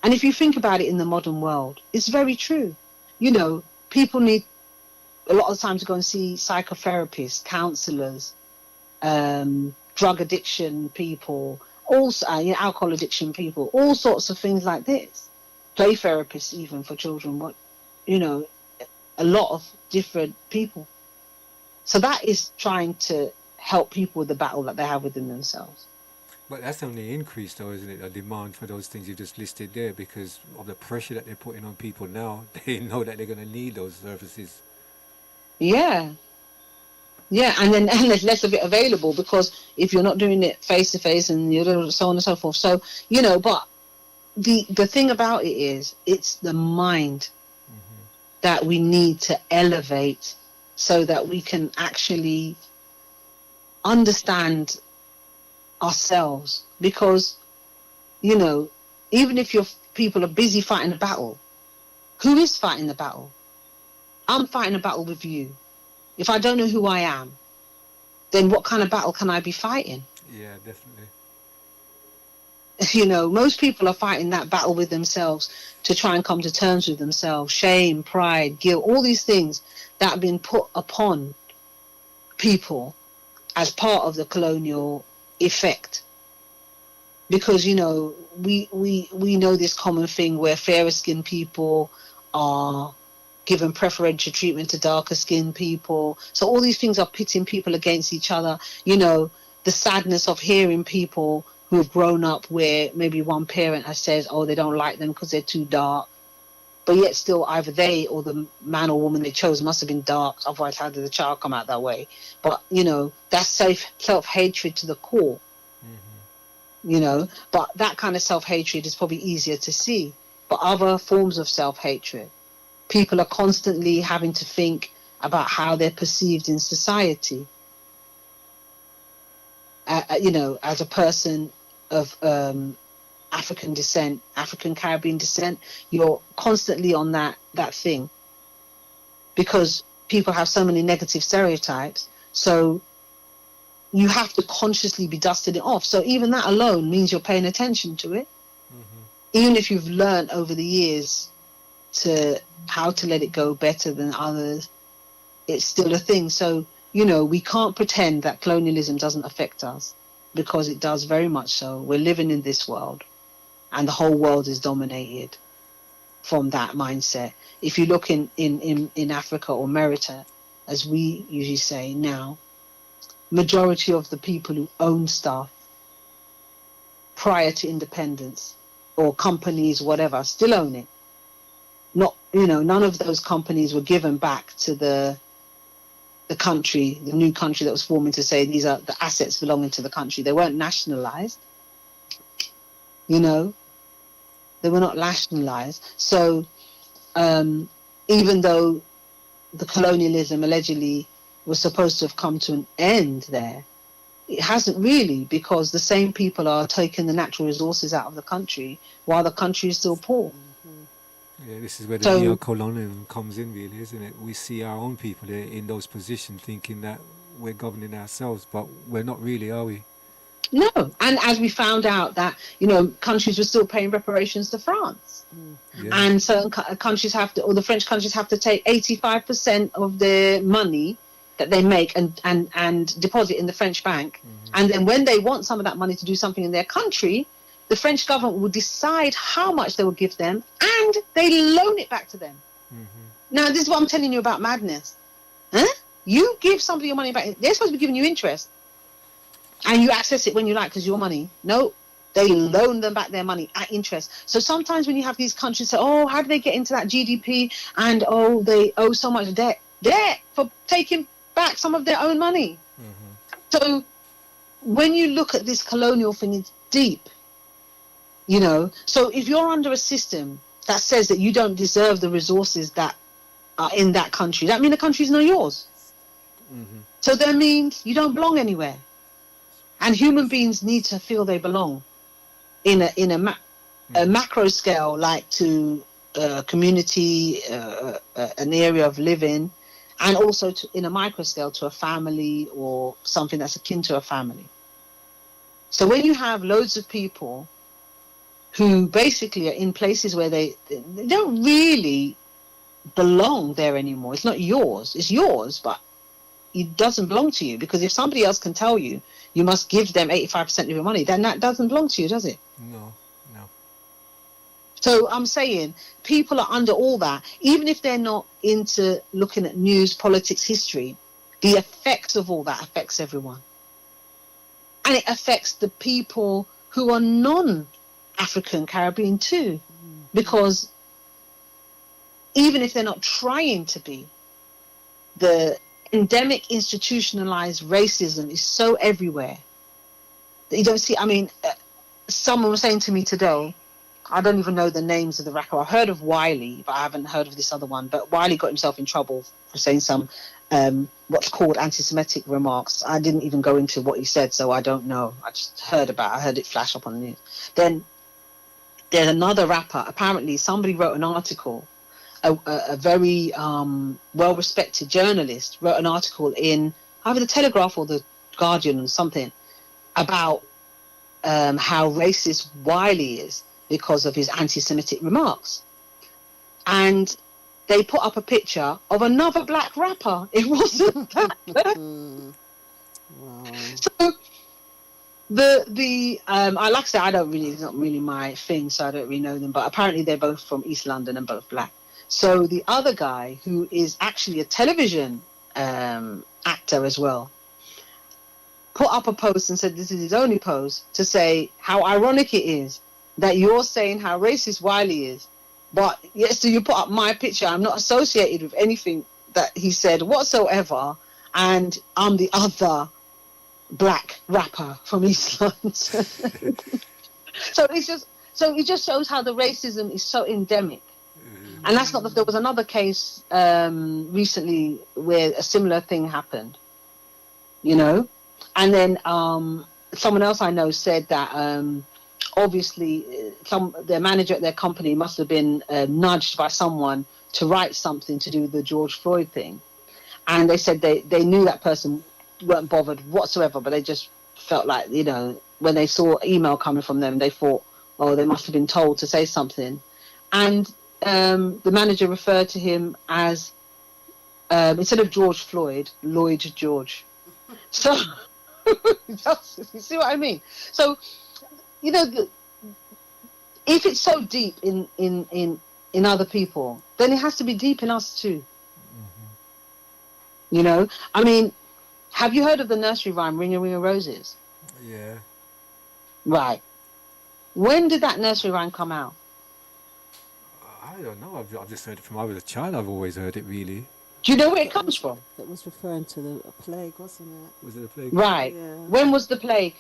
And if you think about it in the modern world, it's very true. You know, people need a lot of time to go and see psychotherapists, counselors, drug addiction people, also alcohol addiction people, all sorts of things like this. Play therapists even for children, a lot of different people. So that is trying to help people with the battle that they have within themselves. But that's only increased, though, isn't it? A demand for those things you just listed there, because of the pressure that they're putting on people now. They know that they're going to need those services. Yeah, and there's less of it available, because if you're not doing it face to face and so on and so forth. So but the thing about it is, it's the mind that we need to elevate so that we can actually understand ourselves. Because even if your people are busy fighting a battle, who is fighting the battle? I'm fighting a battle with you. If I don't know who I am, then what kind of battle can I be fighting? Yeah, definitely. Most people are fighting that battle with themselves to try and come to terms with themselves. Shame, pride, guilt, all these things that have been put upon people as part of the colonial effect. Because, we know this common thing where fairer skinned people are given preferential treatment to darker skinned people. So all these things are pitting people against each other. The sadness of hearing people who have grown up where maybe one parent has said, oh, they don't like them because they're too dark. But yet still either they or the man or woman they chose must have been dark. Otherwise, how did the child come out that way? But, that's self-hatred to the core. But that kind of self-hatred is probably easier to see. But other forms of self-hatred, people are constantly having to think about how they're perceived in society. As a person of African descent, African Caribbean descent, you're constantly on that thing, because people have so many negative stereotypes. So you have to consciously be dusting it off. So even that alone means you're paying attention to it. Even if you've learned over the years to how to let it go better than others, it's still a thing. So, you know, we can't pretend that colonialism doesn't affect us, because it does very much so. We're living in this world, and the whole world is dominated from that mindset. If you look in Africa or Merita, as we usually say now, majority of the people who own stuff prior to independence, or companies, whatever, still own it. Not, you know, none of those companies were given back to the country, the new country that was forming, to say these are the assets belonging to the country. They weren't nationalized, you know, they were not nationalized. So even though the colonialism allegedly was supposed to have come to an end there, it hasn't really, because the same people are taking the natural resources out of the country while the country is still poor. Yeah, this is where the So- neo-colonialism comes in, really, isn't it? We see our own people in those positions thinking that we're governing ourselves, but we're not really, are we? No, and as we found out that, you know, countries were still paying reparations to France. Yeah. And certain countries have to, or the French countries have to take 85% of their money that they make and deposit in the French bank. And then when they want some of that money to do something in their country, the French government will decide how much they will give them, and they loan it back to them. Now, this is what I'm telling you about madness. Huh? You give somebody your money back, they're supposed to be giving you interest, and you access it when you like because your money. No, they loan them back their money at interest. So sometimes when you have these countries say, oh, how do they get into that GDP? And oh, they owe so much debt for taking back some of their own money. So when you look at this colonial thing, it's deep, you know. So if you're under a system that says that you don't deserve the resources that are in that country, that means the country's not yours. So that means you don't belong anywhere. And human beings need to feel they belong in a macro scale, like to a community, an area of living, and also in a micro scale to a family or something that's akin to a family. So when you have loads of people who basically are in places where they don't really belong there anymore, it's not yours, it's yours, but it doesn't belong to you, because if somebody else can tell you you must give them 85% of your money, then that doesn't belong to you, does it? No. So I'm saying people are under all that, even if they're not into looking at news, politics, history. The effects of all that affects everyone, and it affects the people who are non-African Caribbean too, because even if they're not trying to be, the endemic institutionalized racism is so everywhere that you don't see. I mean, someone was saying to me today, I don't even know the names of the rapper. I've heard of Wiley, but I haven't heard of this other one. But Wiley got himself in trouble for saying some what's called anti-Semitic remarks. I didn't even go into what he said, so I don't know. I just heard it flash up on the news. Then there's another rapper. Apparently somebody wrote an article, a very well-respected journalist wrote an article in either the Telegraph or the Guardian or something about how racist Wiley is because of his anti-Semitic remarks. And they put up a picture of another black rapper. It wasn't that. So I like I said, it's not really my thing, so I don't really know them, but apparently they're both from East London and both black. So the other guy, who is actually a television actor as well, put up a post and said this is his only post to say how ironic it is that you're saying how racist Wiley is, but yes, so you put up my picture. I'm not associated with anything that he said whatsoever, and I'm the other black rapper from East London. So it just shows how the racism is so endemic. And that's not. There was another case recently where a similar thing happened, you know, and then someone else I know said that obviously their manager at their company must have been nudged by someone to write something to do with the George Floyd thing, and they said they knew that person weren't bothered whatsoever, but they just felt like, you know, when they saw email coming from them, they thought, oh, they must have been told to say something. And the manager referred to him as, instead of George Floyd, Lloyd George. So, you see what I mean? So, you know, if it's so deep in other people, then it has to be deep in us too. You know, I mean, have you heard of the nursery rhyme "Ring a Ring of Roses"? Yeah. Right. When did that nursery rhyme come out? I don't know. I've just heard it from when I was a child. I've always heard it, really. Do you know where it comes from? It was referring to the plague, wasn't it? Was it a plague? Right. Yeah. When was the plague?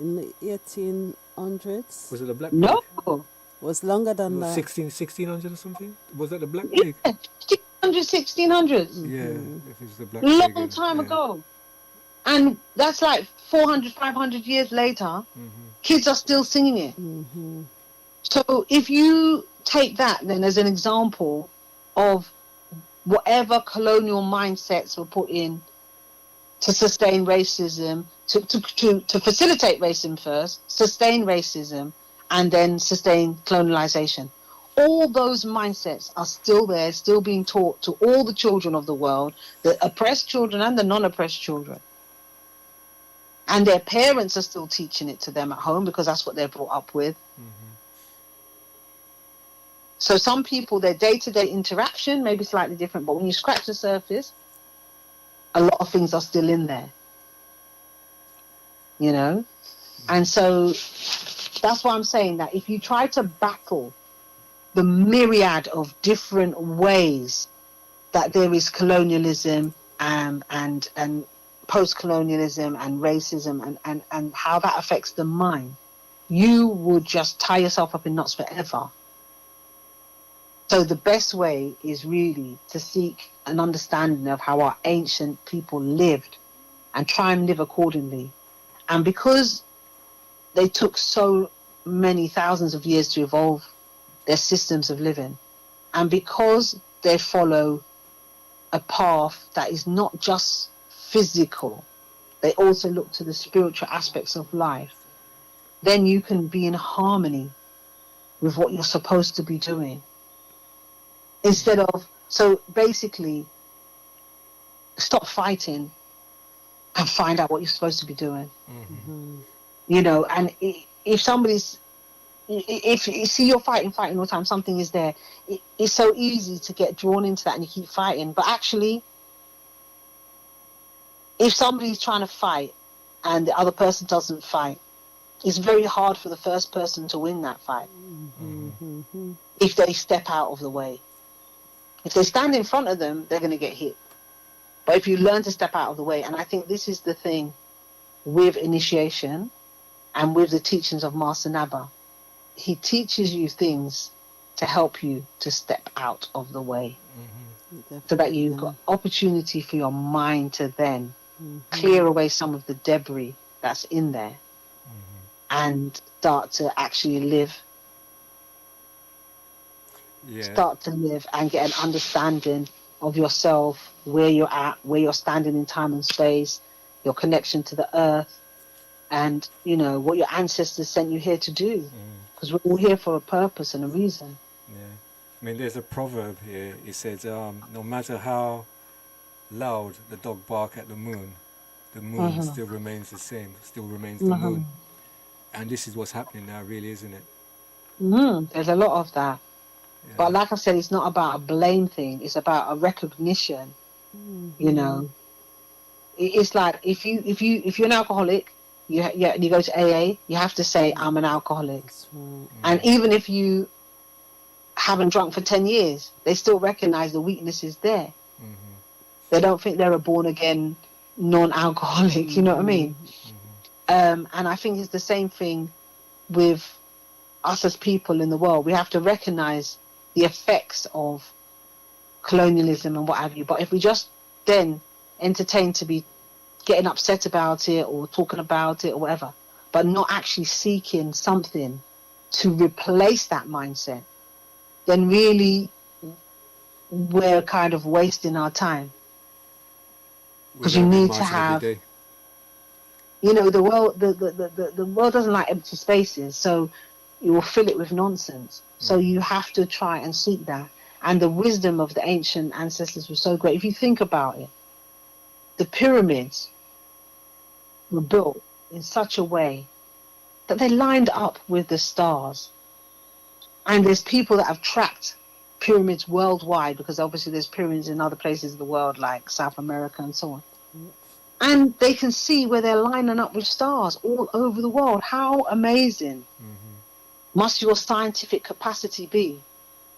In the 1800s. Was it a black No. plague? It was longer than Was that. 1600 or something? Was that the black Yeah, plague? 1600s. Yeah, if it was the black plague. Long time yeah. ago. And that's like 400, 500 years later, kids are still singing it. So if you take that then as an example of whatever colonial mindsets were put in to sustain racism, to facilitate racism first, sustain racism, and then sustain colonialization. All those mindsets are still there, still being taught to all the children of the world, the oppressed children and the non-oppressed children. And their parents are still teaching it to them at home because that's what they're brought up with. So some people, their day-to-day interaction may be slightly different, but when you scratch the surface, a lot of things are still in there. You know? And so that's why I'm saying that if you try to battle the myriad of different ways that there is colonialism and post-colonialism and racism and how that affects the mind, you would just tie yourself up in knots forever. So the best way is really to seek an understanding of how our ancient people lived and try and live accordingly. And because they took so many thousands of years to evolve their systems of living, and because they follow a path that is not just physical, they also look to the spiritual aspects of life, then you can be in harmony with what you're supposed to be doing. Instead of, so basically, stop fighting and find out what you're supposed to be doing. You know, and if somebody's, if you see you're fighting all the time, something is there, it's so easy to get drawn into that and you keep fighting. But actually, if somebody's trying to fight and the other person doesn't fight, it's very hard for the first person to win that fight if they step out of the way. If they stand in front of them, they're going to get hit. But if you learn to step out of the way, and I think this is the thing with initiation and with the teachings of Master Naba, he teaches you things to help you to step out of the way, so that you've got opportunity for your mind to then clear away some of the debris that's in there and start to actually live. Start to live and get an understanding of yourself, where you're at, where you're standing in time and space, your connection to the earth, and you know what your ancestors sent you here to do, because we're all here for a purpose and a reason. I mean, there's a proverb here. It says, no matter how loud the dog bark at the moon still remains the same, still remains the moon. And this is what's happening now, really, isn't it? There's a lot of that. But like I said, it's not about a blame thing. It's about a recognition. You know, it's like if you're an alcoholic, you go to AA, you have to say I'm an alcoholic. And even if you haven't drunk for 10 years, they still recognize the weakness is there. They don't think they're a born again non-alcoholic. You know what I mean? And I think it's the same thing with us as people in the world. We have to recognize the effects of colonialism and what have you. But if we just then entertain to be getting upset about it or talking about it or whatever, but not actually seeking something to replace that mindset, then really we're kind of wasting our time. Because you need to have, you know, the world doesn't like empty spaces. So you will fill it with nonsense. So you have to try and seek that. And the wisdom of the ancient ancestors was so great. If you think about it, the pyramids were built in such a way that they lined up with the stars. And there's people that have tracked pyramids worldwide, because obviously there's pyramids in other places of the world, like South America and so on. And they can see where they're lining up with stars all over the world. How amazing must your scientific capacity be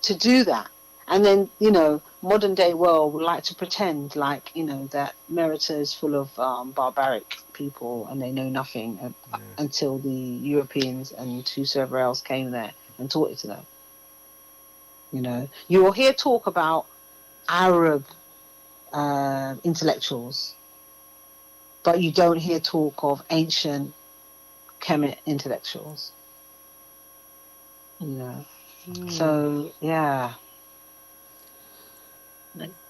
to do that? And then, you know, modern day world would like to pretend like, you know, that Merita is full of barbaric people and they know nothing until the Europeans and whosoever else came there and taught it to them. You know, you will hear talk about Arab intellectuals, but you don't hear talk of ancient Kemet intellectuals. You know, so yeah,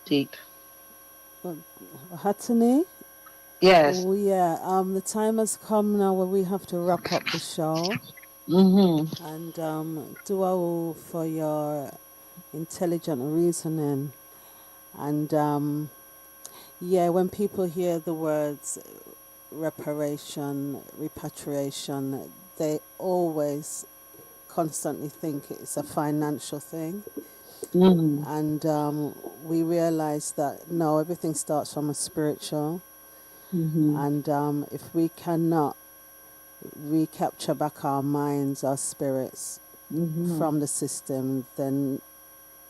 deep. Hatsune? Yes. Oh yeah, the time has come now where we have to wrap up the show. Mm-hmm. And dua for your intelligent reasoning. And yeah, when people hear the words reparation, repatriation, they always constantly think it's a financial thing. Mm-hmm. And we realize that no, everything starts from a spiritual. Mm-hmm. And if we cannot recapture back our minds, our spirits from the system, then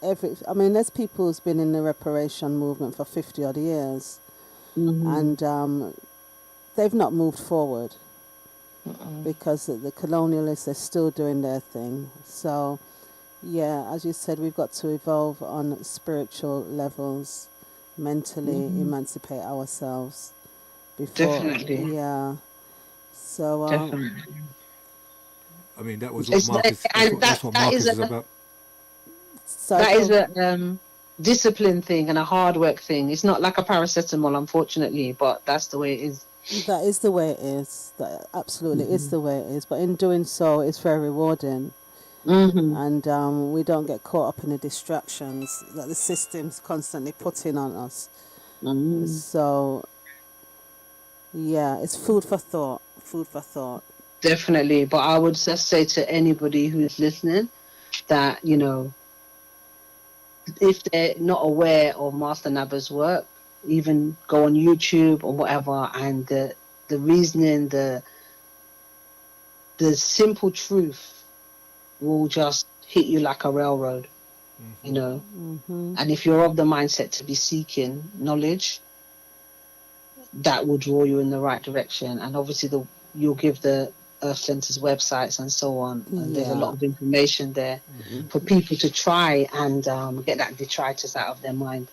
there's people who's been in the reparation movement for 50 odd years, and they've not moved forward because the colonialists are still doing their thing. So, yeah, as you said, we've got to evolve on spiritual levels, mentally emancipate ourselves before. Definitely. Yeah. So, Definitely. I mean, that was what Marcus. That's what that is Marcus is about. that is a discipline thing and a hard work thing. It's not like a paracetamol, unfortunately, but that's the way it is. That is the way it is. That absolutely is the way it is. But in doing so, it's very rewarding. And we don't get caught up in the distractions that the system's constantly putting on us. So, yeah, it's food for thought. Food for thought. Definitely. But I would just say to anybody who is listening that, you know, if they're not aware of Master Naba's work, even go on YouTube or whatever, and the reasoning, the simple truth will just hit you like a railroad, you know. And if you're of the mindset to be seeking knowledge, that will draw you in the right direction. And obviously you'll give the Earth Center's websites and so on, and there's a lot of information there for people to try and get that detritus out of their mind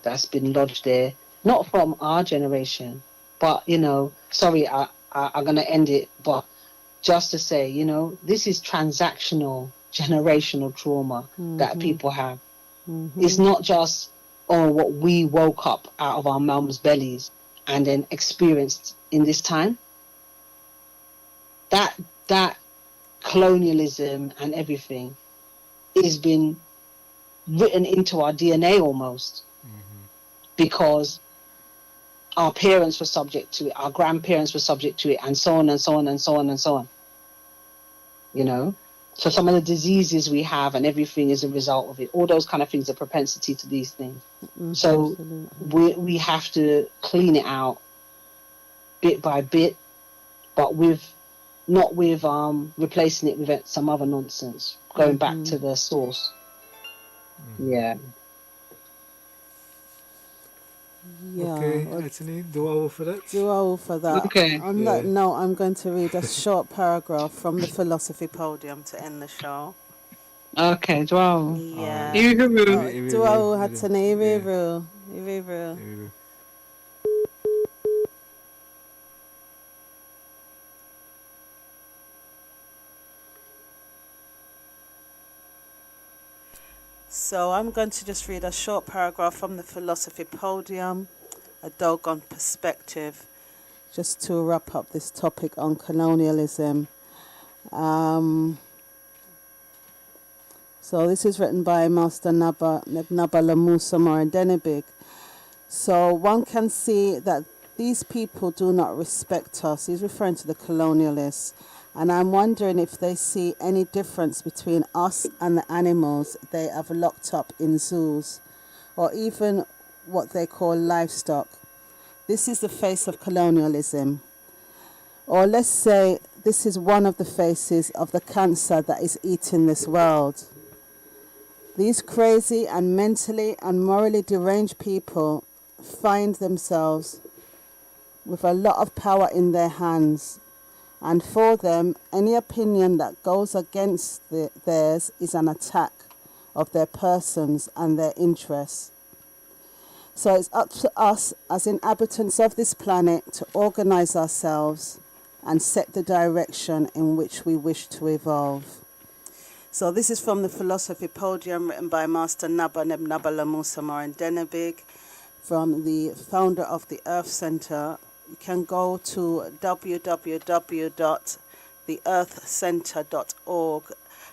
that's been lodged there, not from our generation, but, you know, sorry, I'm going to end it, but just to say, you know, this is transactional, generational trauma that people have. It's not just, what we woke up out of our mums' bellies and then experienced in this time. That colonialism and everything has been written into our DNA almost, because our parents were subject to it, our grandparents were subject to it, and so on and so on and so on and so on. You know, so some of the diseases we have and everything is a result of it. All those kind of things, a propensity to these things. So we have to clean it out bit by bit, but not with replacing it with some other nonsense. Going back to the source. Yeah. Okay, Anthony, dua for that. Dua for that. Okay. On that note, I'm going to read a short paragraph from the Philosophy Podium to end the show. Okay, wow. Yeah. Dua Hatsune Iriru. So I'm going to just read a short paragraph from the Philosophy Podium, a Dogon perspective, just to wrap up this topic on colonialism. Um, so this is written by Master Naba Lamusa Morendenebig. So one can see that these people do not respect us. He's referring to the colonialists. And I'm wondering if they see any difference between us and the animals they have locked up in zoos, or even what they call livestock. This is the face of colonialism. Or let's say this is one of the faces of the cancer that is eating this world. These crazy and mentally and morally deranged people find themselves with a lot of power in their hands. And for them, any opinion that goes against theirs is an attack of their persons and their interests. So it's up to us as inhabitants of this planet to organize ourselves and set the direction in which we wish to evolve. So this is from the Philosophy Podium, written by Master Naba Lamusa Morendenebig, from the founder of the Earth Center. You can go to www.theearthcenter.org.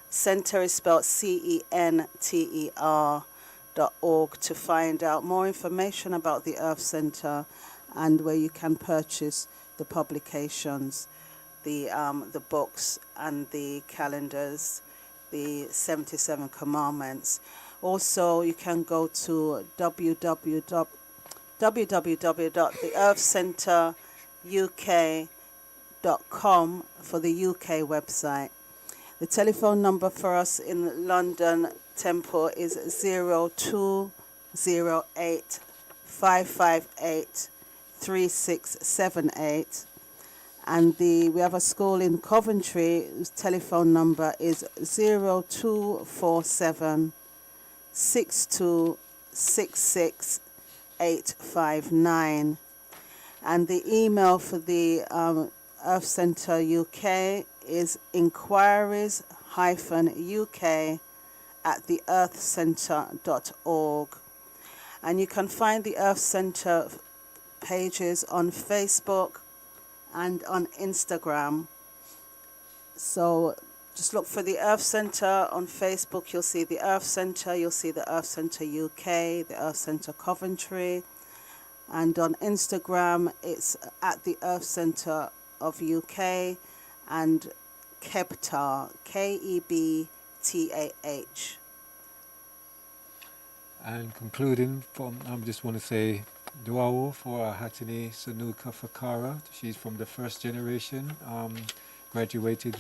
Center is spelled CENTER.org to find out more information about the Earth Center and where you can purchase the publications, the books and the calendars, the 77 Commandments. Also, you can go to www.theearthcenteruk.com for the UK website. The telephone number for us in London Temple is 0208 558 3678. And we have a school in Coventry whose telephone number is 0247 6266 859. And the email for the Earth Center UK is inquiries-uk@theearthcenter.org. And you can find the Earth Center pages on Facebook and on Instagram. So just look for the Earth Center on Facebook. You'll see the Earth Center. You'll see the Earth Center UK, the Earth Center Coventry. And on Instagram, it's at the Earth Center of UK and Kebtah, KEBTAH. And concluding, I just want to say duao for our Hatini Sounoka Fahkara. She's from the first generation, graduated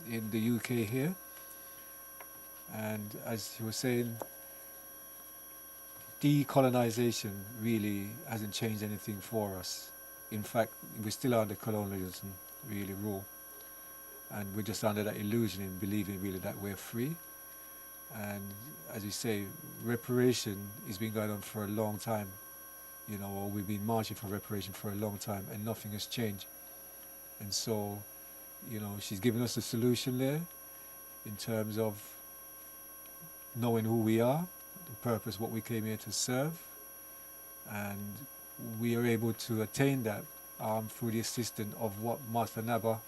in the UK here. And as you were saying, decolonization really hasn't changed anything for us. In fact, we're still under colonialism really rule. And we're just under that illusion in believing really that we're free. And as you say, reparation has been going on for a long time. You know, or we've been marching for reparation for a long time and nothing has changed. And so, you know, she's given us a solution there in terms of knowing who we are, the purpose, what we came here to serve. And we are able to attain that through the assistance of what Master Naba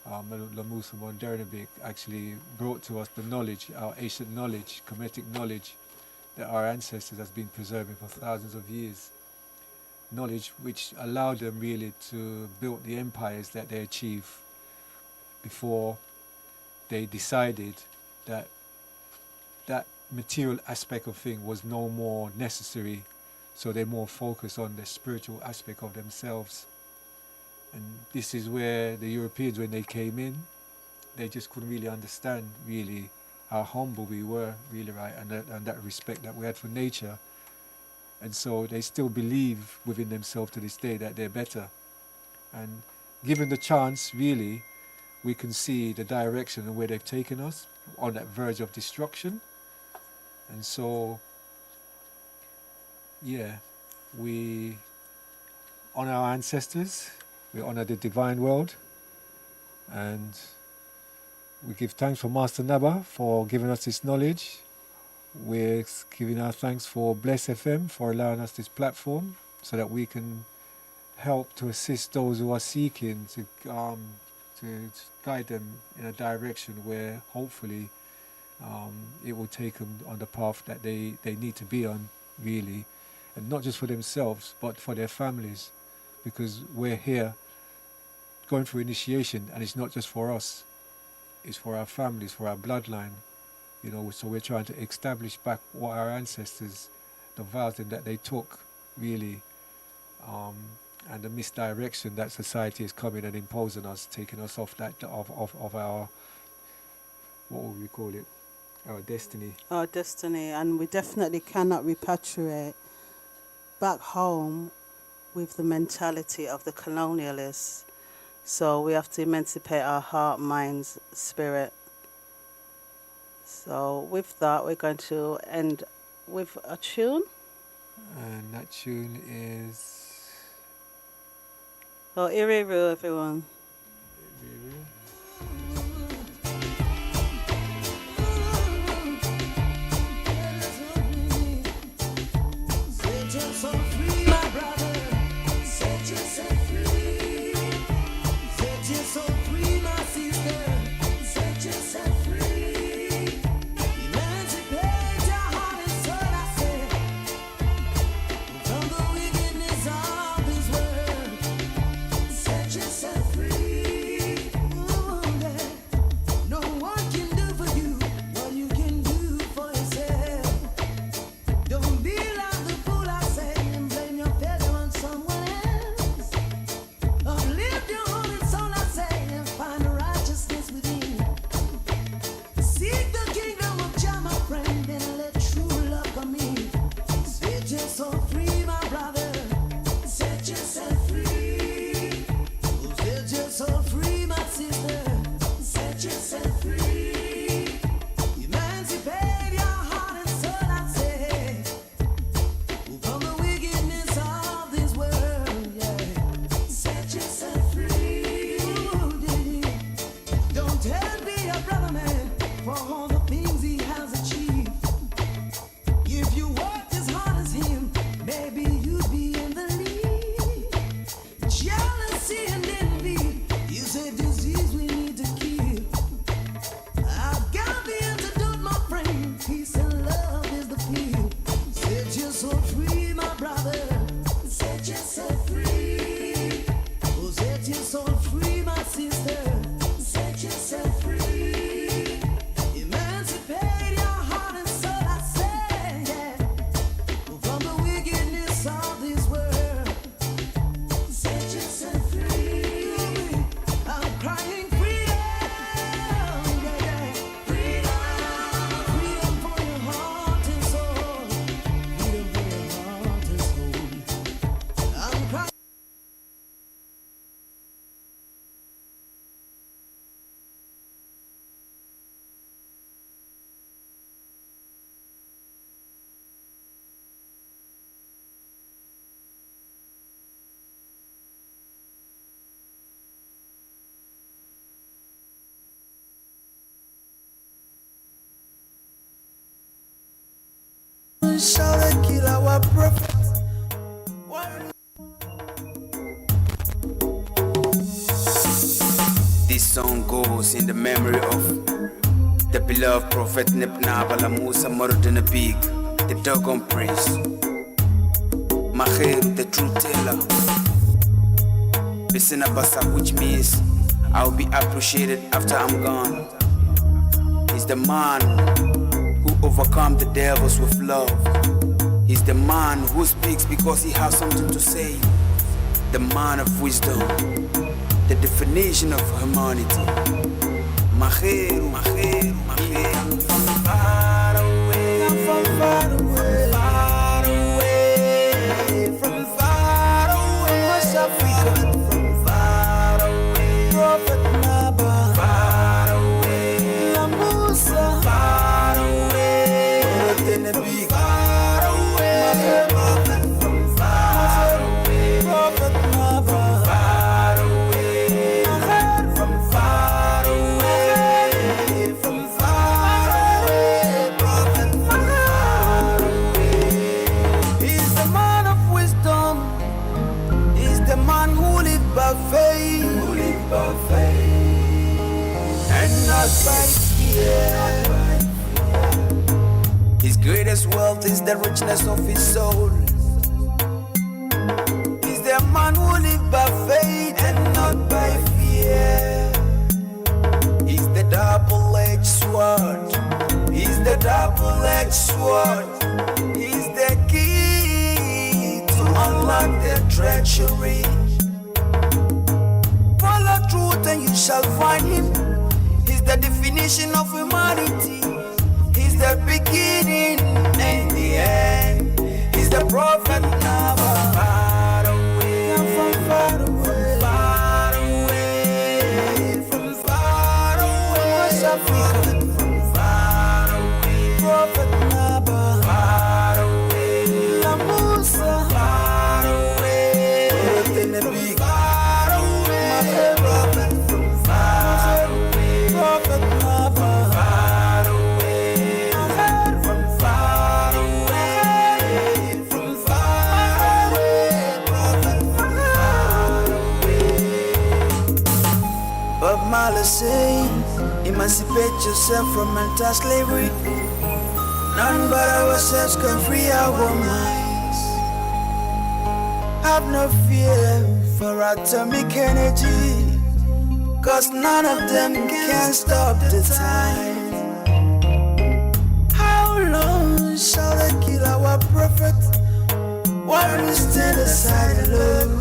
Lamusa Morendenebig actually brought to us, the knowledge, our ancient knowledge, Kemetic knowledge that our ancestors has been preserving for thousands of years. Knowledge which allowed them really to build the empires that they achieved before they decided that that material aspect of thing was no more necessary, so they more focus on the spiritual aspect of themselves. And this is where the Europeans, when they came in, they just couldn't really understand really how humble we were, really, right, and that respect that we had for nature. And so they still believe within themselves to this day that they're better. And given the chance, really, we can see the direction and where they've taken us on that verge of destruction. And so, yeah, we honor our ancestors, we honor the divine world, and we give thanks for Master Naba for giving us this knowledge. We're giving our thanks for Bless FM for allowing us this platform so that we can help to assist those who are seeking to to guide them in a direction where hopefully it will take them on the path that they need to be on, really, and not just for themselves but for their families, because we're here going through initiation, and it's not just for us, it's for our families, for our bloodline, you know. So we're trying to establish back what our ancestors, the vows that they took, really, and the misdirection that society is coming and imposing us, taking us off that of our, what would we call it, our destiny. Our destiny, and we definitely cannot repatriate back home with the mentality of the colonialists. So we have to emancipate our heart, minds, spirit. So with that, we're going to end with a tune. And that tune is... So Iriru, everyone. This song goes in the memory of the beloved prophet Nebnabala Musa Mordinabig, the doggone priest, Mahir, the truth teller, Bisina Basa, which means I'll be appreciated after I'm gone. He's the man who overcome the devils with love. He's the man who speaks because he has something to say. The man of wisdom, the definition of humanity. Mahir, Mahir, Mahir. From far away, from far away, far away, from far away, West Africa, from far away, Prophet Naba, far away, Lamusa, far away, Nabi, far away, from far away, Prophet Naba, far away, from far away. not by fear. His greatest wealth is the richness of his soul. He's the man who lives by faith and not by fear. He's the double-edged sword. He's the double-edged sword. He's the key to unlock their treachery. Follow truth and you shall find him. He's the definition of humanity. He's the beginning and the end. He's the prophet never far away. From far away, far away, from far away. West Africa, from far away. Prophet never far away. La Musa, far away. From far away. My prophet from far away. Prophet never far away. From far away. From far away. Prophet from far away. Bob Marley say, emancipate yourself from mental slavery. None but ourselves can free our minds. Have no fear for atomic energy, 'cause none of them can stop the time. How long shall they kill our prophet while we stand aside and look?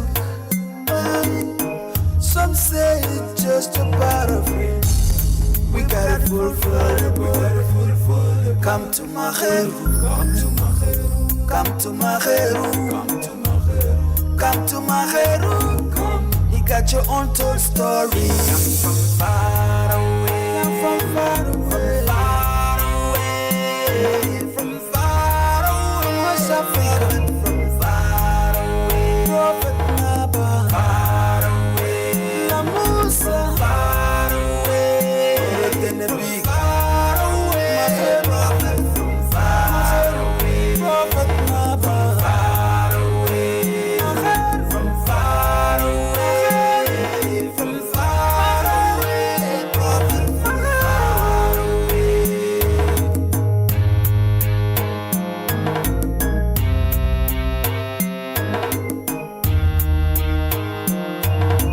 Some say it's just a part of it. We gotta fulfill the word. Come to Maheru, come to Maheru, come to Maheru, come to Maheru, come to Maheru. He got your untold story.